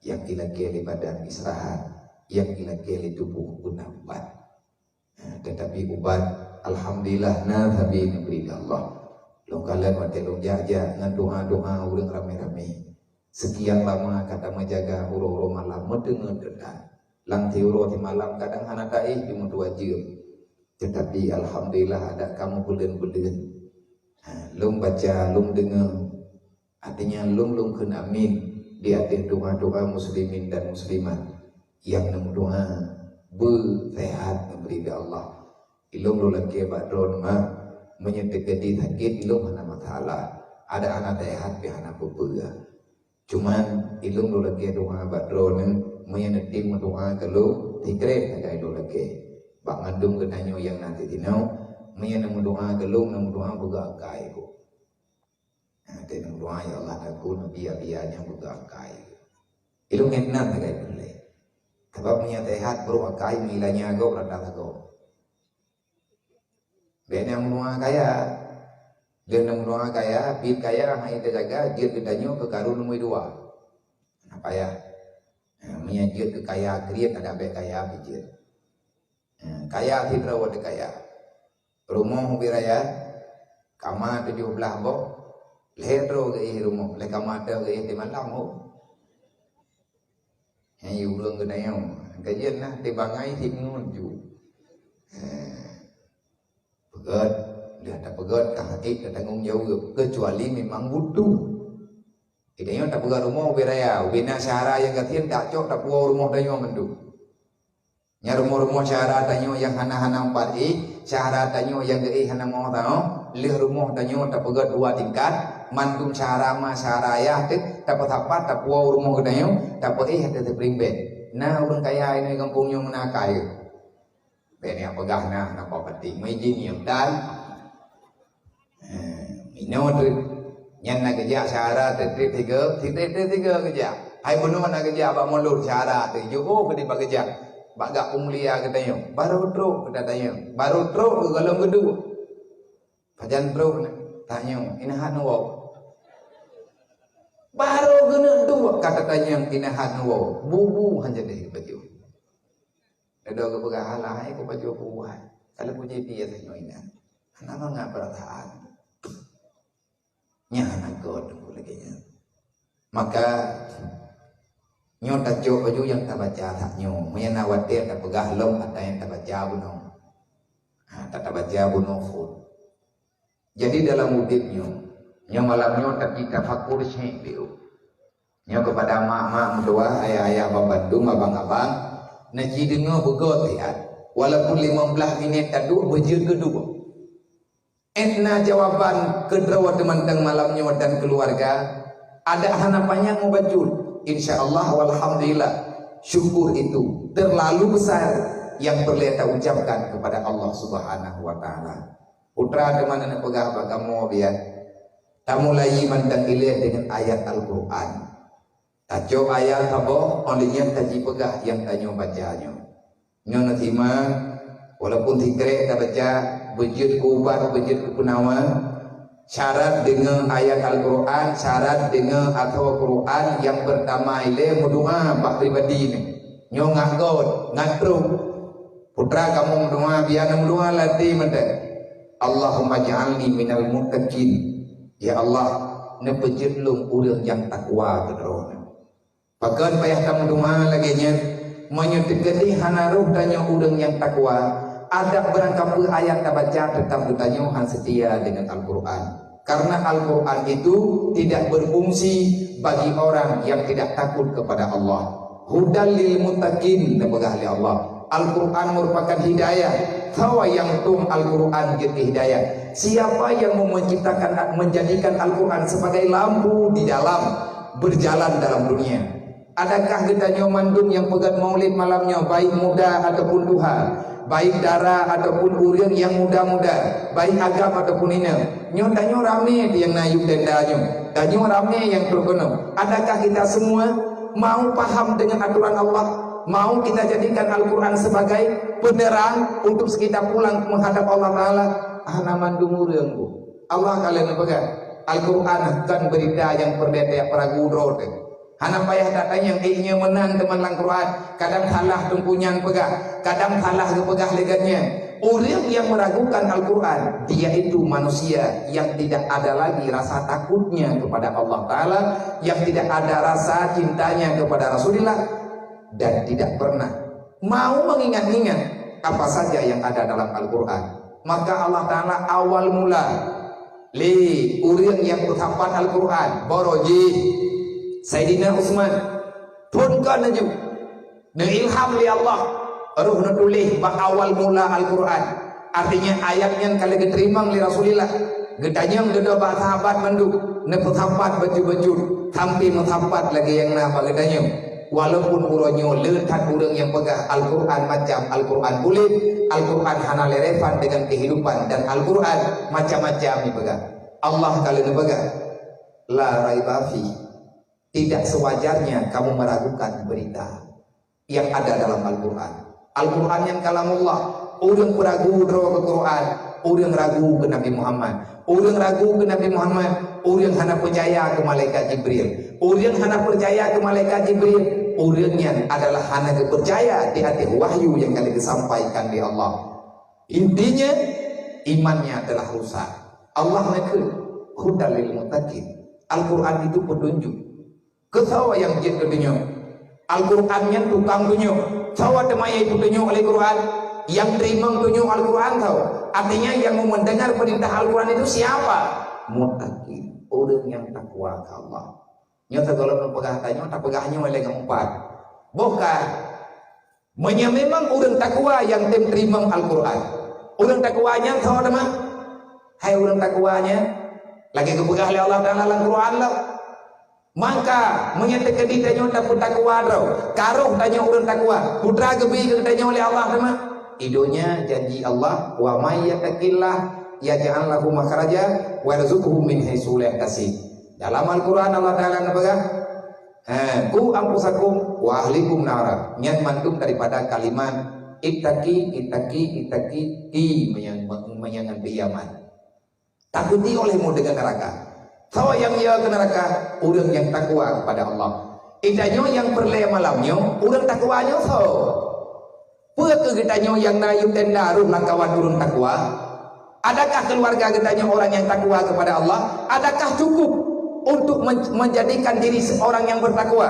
[SPEAKER 2] yang kila-kila badan istirahat yang kila-kila tubuh guna ubat tetapi ubat alhamdulillah nabi negeri Allah long kalian mati long jaja dengan doa-doa urang rame-rame sekian lama kata menjaga uro-uro malam mendengar dedan lang tiuro di malam kadang hana daih di dua jam tetapi alhamdulillah ada kamu bulan-bulan long baca long dengar artinya long kena amin di atas doa-doa muslimin dan muslimat yang nemu doa bersehat memberi Allah ilung lo lagi badron mah menyetegadi sakit ilung mana masalah ada anak sehat bihana berbeza cuman ilung lo lagi doa badron menyetim doa kalau tikret ada itu lagi bak ngandung kenanyo yang nanti tinau menyenemu doa kalau nemu doa buka kai ko dan doa ya Allah aku nabi biarnya buka kai ilung enak kai boleh sebab sehat bro kai milanya go rata go ben yang doa kaya dan yang doa kaya bid kaya hanya terjaga dia kedanyo ke karun nomor 2 apa ya menyajut ke kaya kriat ada be kaya bijir kaya hidra wad kaya rumah wiraya kama 17 bok lehro ke rumah le kama ada ke di malam ho yang ulung kedayo kajian lah dibangai hipnun ju pegat dia ada pegat kahati ada tanggung jawab kecuali memang butuh idenya tak pegat rumah wiraya ubina syahara yang katian tak cok tak puau rumah dayo mendu nya rumah syahara tanyo yang hana-hana 4i syahara tanyo yang gei hana mau tau lih rumah tanyo tak pegat 2 tingkat mandum syahara ma syahara ya dapat apa tak puau rumah dayo dapat ada tebring bed nah urang kaya ini kampungnya menakai ben yang pegah nah napa penting majin yang dan minot nyan nak kerja syahara trip 3 kerja ai penuh nak kerja abak molur syahara tu jo ke di kerja bak gak umulia katanya baru truk katanya baru truk ke galung kedua pajan truk tanya inahan wo baru kena dua kata tanya inahan wo bubu hanya deh baju ada ke pegahalah ai ko baju buat kalau puji dia tanya ina kenapa enggak perasaan nya anak god lagi nya maka nyo tak jo baju yang tak baca tak nyo mena watir tak pegah lom ada yang tak baca buno tak baca buno fun jadi dalam hidupnya nyo malamnya tak kita fakur syekh biu nyo kepada mak-mak mendoa ayah-ayah babandung abang-abang naji dengar begot ya walaupun 15 minit tadu bejir kedua etna jawaban kedua teman-teman malamnya dan keluarga ada hanapannya mau bajul insyaallah walhamdulillah syukur itu terlalu besar yang perlu kita ucapkan kepada Allah Subhanahu wa taala putra teman anak pegah bagamu biar tamu mulai mandang ilah dengan ayat Al-Qur'an tajo ayat apa olehnya taji pegah yang tanyo bacanya nyono timan walaupun tikre tak baca bejut kubar bejut kunawan syarat dengan ayat Al-Quran syarat dengan atau Quran yang pertama ile mendoa pak pribadi ni nyo ngagod ngatru putra kamu mendoa biar mendoa lati mende Allahumma ja'alni minal muttaqin ya Allah ne pejulung urang yang takwa kedrona bahkan payah kamu mendoa lagi nya menyutikati hanaruh tanya urang yang takwa ada berangkap ayat baca tetap bertanya han setia dengan Al-Quran karena Al-Quran itu tidak berfungsi bagi orang yang tidak takut kepada Allah hudal lil muttaqin nebagah li Allah Al-Quran merupakan hidayah. Tawa yang tum Al-Quran jadi hidayah. Siapa yang mau menciptakan, menjadikan Al-Quran sebagai lampu di dalam berjalan dalam dunia? Adakah kita mandum yang pegat maulid malamnya, baik muda ataupun tua, baik darah ataupun urian yang muda-muda, baik agam ataupun ini, nyotanyo rame yang nayuk dendanyo, danyo rame yang terkenal. Adakah kita semua mau paham dengan aturan Allah? Mau kita jadikan Al-Quran sebagai penerang untuk kita pulang menghadap Allah Ta'ala? Hana mandung urian bu. Allah kalian pegang Al-Quran kan berita yang perdeta peragudro. Hana payah datanya yang ingin menang teman Al-Quran. Kadang salah tumpunyang pegah, kadang salah kepegah legannya. Orang yang meragukan Al-Quran, dia itu manusia yang tidak ada lagi rasa takutnya kepada Allah Ta'ala, yang tidak ada rasa cintanya kepada Rasulullah, dan tidak pernah mau mengingat-ingat apa saja yang ada dalam Al-Quran. Maka Allah Ta'ala awal mula li urian yang berhafal Al-Quran boroji Sayyidina Utsman pun kan aja ilham li Allah ruh nutulis bah awal mula Al-Quran. Artinya ayatnya kalau diterima li Rasulillah gedanya geda bah sahabat manduk neputhapat baju-baju sampai muthapat lagi yang napa gedanya. Walaupun uronyo letak urang yang pegang Al-Quran macam Al-Quran kulit, Al-Quran hana relevan dengan kehidupan, dan Al-Quran macam-macam dipegang. Allah kalian pegang la raiba fi, tidak sewajarnya kamu meragukan berita yang ada dalam Al-Quran. Al-Quran yang kalamullah. Orang ragu ke Quran, orang ragu ke Nabi Muhammad, orang ragu ke Nabi Muhammad, orang hana percaya ke malaikat Jibril, orang hana percaya ke malaikat Jibril, orangnya adalah hana percaya di hati wahyu yang kali disampaikan di Allah. Intinya imannya adalah rusak. Allah nakul hudal lil muttaqin. Al-Quran itu petunjuk. Kesawa yang jin kedunya. Al-Qurannya tukang dunia. Sawa temaya itu dunia oleh Quran. Yang terima tunjuk Al-Quran tahu. Artinya yang mau mendengar perintah Al-Quran itu siapa? Muttaqin, orang yang takwa ke Allah. Nyata kalau pegang tanya, tak pegahnya oleh keempat. Bukan. Memang orang takwa yang terima Al-Quran. Orang takwanya tahu teman. Hai orang takwanya lagi kepegah oleh Allah Taala Al-Quran lah. Maka menyatakan ditanya tak takwa tau. Karuh tanya orang takwa. Putra gebi tanya oleh Allah teman. Idonya janji Allah, wa may yattaqillah yaj'al lahu makhraja wa yarzuqhu min haitsu la yahtasib. Dalam Al-Qur'an Allah Taala berkata, "Qu anfusakum wa ahlikum nara." Nyan mantum daripada kalimat ittaqi menyangan biyaman. Takuti olehmu dengan neraka. Tahu yang ia ke neraka, orang yang takwa kepada Allah. Idanyo yang perleh malamnya, orang takwanya tahu. Puaka getanya yang nayub dan daruh langkawan urun takwa. Adakah keluarga getanya orang yang takwa kepada Allah? Adakah cukup untuk menjadikan diri seorang yang bertakwa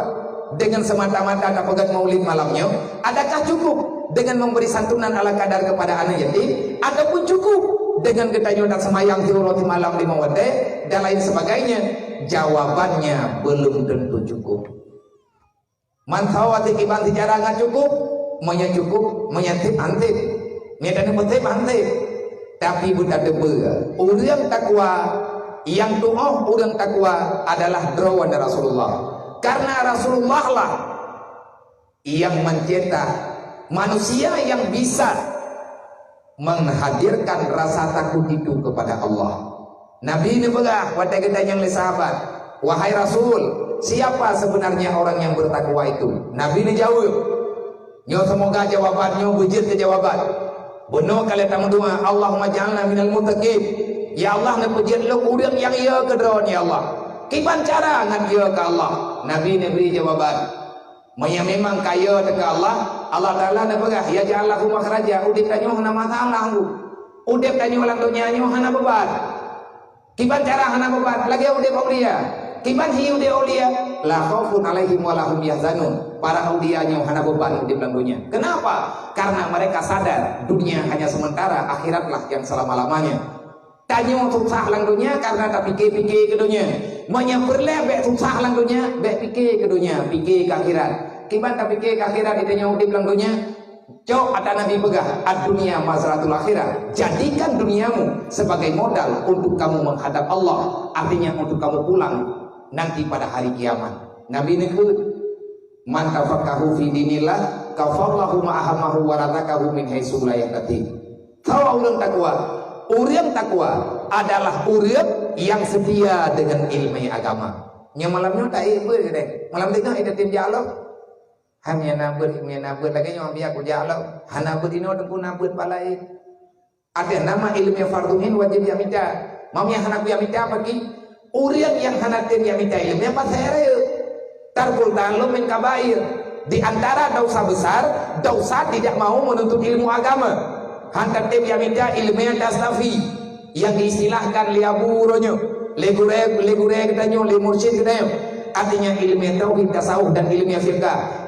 [SPEAKER 2] dengan semata-mata tak pegat maulid malamnya? Adakah cukup dengan memberi santunan ala kadar kepada anak yatim? Ataupun cukup dengan getanya tak semayang roti malam 5 waktu dan lain sebagainya? Jawabannya belum tentu cukup. Mantawati kiban sejarah nggak cukup. Menya cukup menyantip antip nyatanya petip antip tapi bukan debe orang takwa yang tu'ah orang takwa adalah drawan Rasulullah, karena Rasulullah lah yang mencetak manusia yang bisa menghadirkan rasa takut itu kepada Allah. Nabi ini begah pada kita yang sahabat, wahai Rasul, siapa sebenarnya orang yang bertakwa itu? Nabi ini jawab. Nyo semoga jawabannya bujur ke jawaban. Benar kalian tamu doa, Allahumma ja'alna minal muttaqin. Ya Allah nepujir lu urang yang iya ke drone ya Allah. Kiban cara ngan iya ke Allah. Nabi beri jawaban. Maya memang kaya ke Allah, Allah Taala nepegah ya ja'allahu makhraja. Udip tanyo hana masalah lu. Udip tanyo lang dunya nyo hana beban. Kiban cara hana beban. Lagi udip aulia. Kiban hiu de aulia la khaufun alaihim wa lahum yahzanun. Para aulianya hana beban di dalam dunia. Kenapa? Karena mereka sadar dunia hanya sementara, akhiratlah yang selama-lamanya. Tanyo susah lang dunia karena tak pikir-pikir ke dunia. Menyamperlah bek susah lang dunia, bek pikir ke dunia, pikir ke akhirat. Kiban tak pikir ke akhirat ditanya udip lang dunia,
[SPEAKER 1] Cok kata Nabi pegah, ad-dunya mazratul akhirah. Jadikan duniamu sebagai modal untuk kamu menghadap Allah. Artinya untuk kamu pulang nanti pada hari kiamat. Nabi nekut, man tafaqahu fi dinillah kafarlahu ma'ahamahu wa razaqahu min haitsu la yahtasib. Tahu urang takwa. Urang takwa adalah urang yang setia dengan ilmu agama. Nya malamnya tak ieu deh. Malam tengah ada tim dialog. Hamnya nabut lagi nyom biak ku jalo hanabut ino tengku nabut palai ada nama ilmu farduhin wajib ya minta mam yang hanak ya minta bagi uriang yang hanatin ya minta ilmu apa saya tarkul ta'allum min kabair. Di antara dosa besar dosa tidak mau menuntut ilmu agama. Hantar tim ya minta ilmu yang tasnafi yang diistilahkan liaburonyo legureg tanyo lemursyid tanyo. Artinya ilmu tauhid tasawuf dan ilmu fiqh.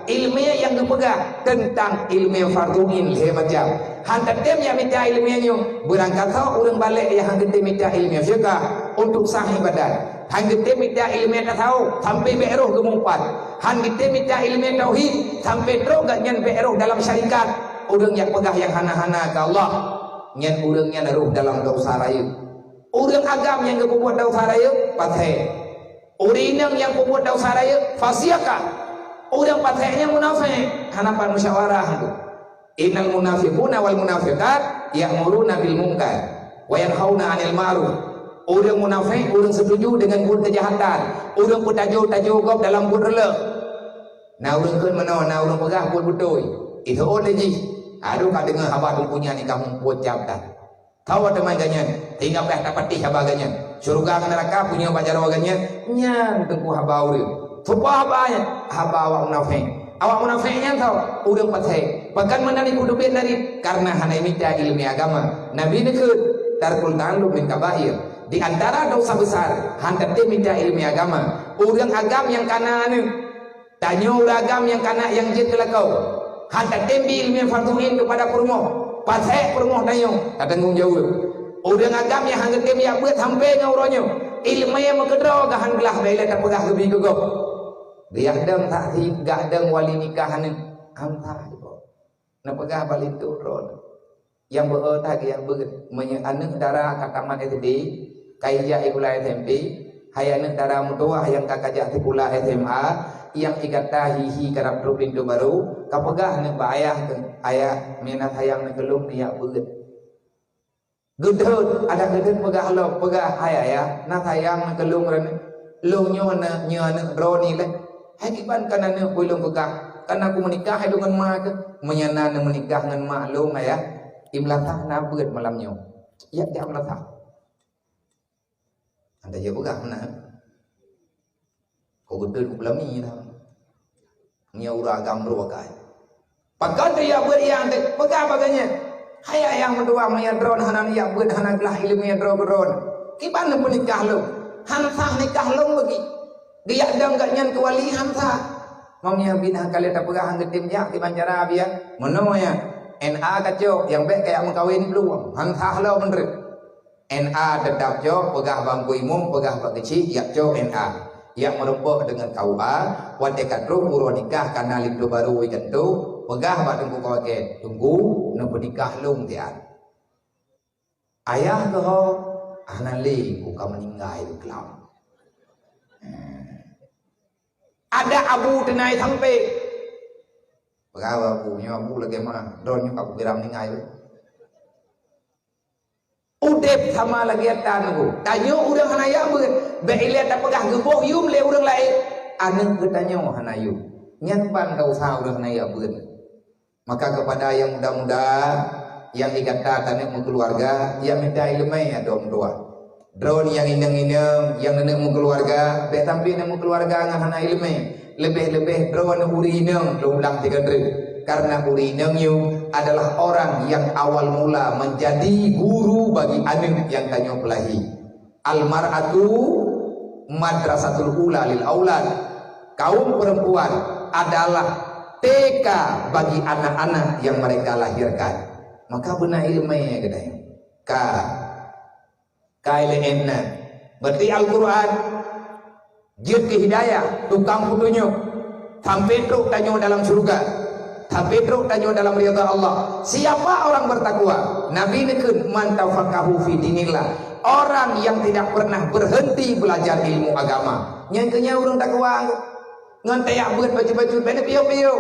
[SPEAKER 1] Ilmu yang dipegang tentang ilmu farduin macam hantar tem yang minta ilmunya berangkat tahu orang balik yang hantar minta ilmu fiqh untuk sahih badan hantar minta ilmu tahu sampai beroh gemumpat hantar minta ilmu tauhid sampai terus gak nyan beroh dalam syarikat orang yang pegah yang hana-hana ke Allah nyan orangnya naruh dalam dosa raya orang agam yang berbuat dosa raya pathe orang yang berbuat dosa raya fasiakah. Orang pathainya munafik, hanapan musyawarah itu. Innal munafiquna wal munafiqat ya'muruna bil munkar wa yanhauna 'anil ma'ruf. Orang munafik, orang setuju dengan buat kejahatan. Orang pun tajuk gop dalam buat rela. Nah orang kan mana, nah orang pegah buat betul. Itu orang ji. Aduh kau dengar haba tu punya ni kamu buat jabatan. Tahu teman ganyan, tinggal peh dapat haba ganyan. Surga neraka punya bajar wagannya, nyan tengku haba orang. Supaya haba awak munafik. Awak munafiknya tahu udang pathai. Bahkan menani kudu dari karena hana minta ilmu agama. Nabi nekut tarkul ta'allum min kabair. Di antara dosa besar hantar minta ilmu agama. Udang agam yang kana anu. Tanya agam yang kana yang jid kelakau. Hantar tembi ilmu farduin kepada permoh. Pathai permoh tanya. Tak tanggung jawab. Udang agam yang hantar tembi yang buat sampai ngauronyo. Ilmu yang menkedro gahan belah bela tak pegah lebih gugop. Dia deng tak si gak deng wali nikahan amtah itu. Na pegah balik turun. Yang beotak yang menyeaneuk dara kataman SD, kaija ikula SMP, hayaneuk dara mutua hayang kakajak tikula SMA, yang igata hihi karap pintu baru, kapegah neuk baayah ayah minat hayang neuk kelung dia beut. Gedut ada gedut pegah lo pegah hayaya na hayang neuk kelung rene. Lu nyo na nyeaneuk droni le. Hakiban kana ne pulung pegah karena aku menikah dengan mak menyana menikah dengan mak lu ya imlatah na beut malamnya ya dia imlatah anda je pegah mana kau gedut ku belami dah nya uragam ruakai pakan dia beut yang pegah baganya haya yang mentua maya drone hanan ya beut hanan gelah ilmu ya drone kiban menikah lu hansah nikah lu bagi dia dang gak nyan kewalian ta mamnya binah kali tak pegah gedim jak di bancara dia meno ya NA kaco yang baik kayak mengkawin belum hantah lo bener NA tetap jo pegah bangku imum pegah pak kecil yak jo NA yang merumpuk dengan KUA wadekat rum urun nikah karena lidu baru weekend tu pegah bak tunggu kawake tunggu nunggu nikah lung tian ayah kau anali ku ka meninggal itu kelam ada abu tenai sampai pegawai abunya abu lagi mana donnya aku biram ningai udep sama lagi atan aku tanya urang hanaya be ile tak pegah geboh yum le urang lain anu bertanya hanayu nyan pan kau sah urang hanaya beun maka kepada yang muda-muda yang ikatan tanya keluarga yang minta ilmu ya dom doa drone yang indeng-indeng yang nenek mu keluarga be tampi nemu keluarga ngahana ilmu lebih-lebih drone urineng lumblang 3 karena urineng yu adalah orang yang awal mula menjadi guru bagi anak yang tanya pelahi almar'atu madrasatul ula lil aulad kaum perempuan adalah TK bagi anak-anak yang mereka lahirkan maka benar ilmu ya katanya KLN berarti Al-Quran jid ke hidayah tukang petunjuk sampai truk tanya dalam surga tapi teruk tanya dalam ridha Allah. Siapa orang bertakwa? Nabi nekun man tafaqahu fi dinillah, orang yang tidak pernah berhenti belajar ilmu agama. Nyangkanya orang takwa ngan tayak beut baju-baju bene piu-piu.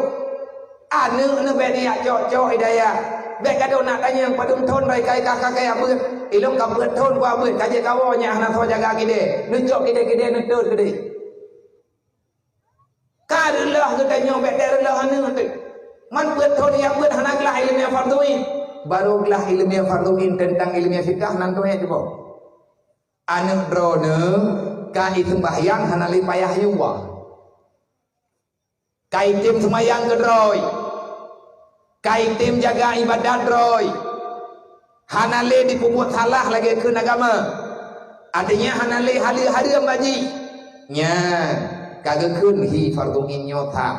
[SPEAKER 1] Anu ne bene ya cok-cok hidayah. Bek kado nak tanya padum thon rai kai kakak kai beut. Ilung ka beut thon wa beut kaje kawo nya hana so jaga gide. Nucok gide-gide netut gede. Karelah katanya bek derelah anu tu. Man beut thon ya beut hana gelah ilmu farduin. Baru gelah ilmu farduin tentang ilmu fikah nanti ya coba. Anu drone ka itu sembahyang hana li payah yuwa. Kai tim sembahyang gedroy. Kai tim jaga ibadat droy. Hana le dipuput salah lagi ke agama. Artinya hana le hari-hari baji. Nya kagak kun hi farduin nyota.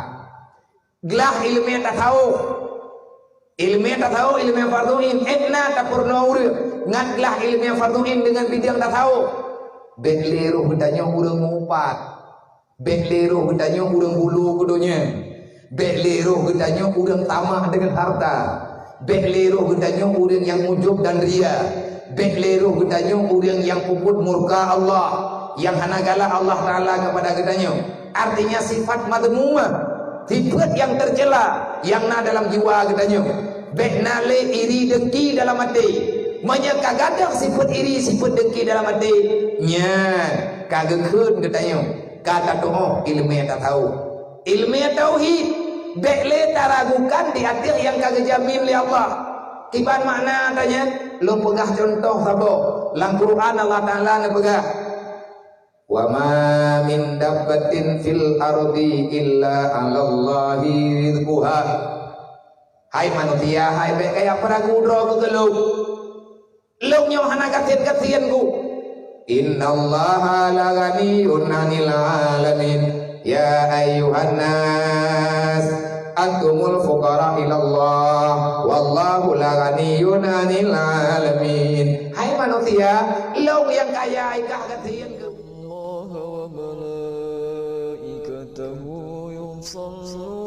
[SPEAKER 1] Gelah ilmu tak tahu. Ilmu tak tahu ilmu farduin etna tak purna urang. Ngan gelah ilmu farduin dengan bidang tak tahu. Bekleru hudanya urang ngumpat. Bekleru hudanya urang bulu kudunya. Bekleru hudanya urang tamah dengan harta. Bekleru hudanya urang yang ujub dan ria. Bekleru hudanya urang yang puput murka Allah, yang hanagala Allah Ta'ala kepada gedanya. Artinya sifat madmumah, sifat yang tercela yang na dalam jiwa gedanya. Bekna le iri dengki dalam hati. Menyeka gadah sifat iri sifat dengki dalam hati. Nya kagak keun katanya. Kata doa ilmu yang tak tahu. Ilmu yang tauhid bekle taragukan di hati yang kagak jamin oleh Allah. Kiban makna tanya lu pegah contoh sabo lang Quran Allah Ta'ala ne pegah wa ma min dabbatin fil ardi illa 'alallahi rizquha. Hai manusia, hai bek kayak peragu dro ku geluk. Lu nyo hana katien ku. Innallaha la ghaniyun 'anil 'alamin. Ya ayyuhan nas antumul fuqara ilallah wallahu la ghaniyun 'anil 'alamin. Hai manusia, lu yang kaya ikah katien ku.
[SPEAKER 3] Allah wa malaikatahu yusalluna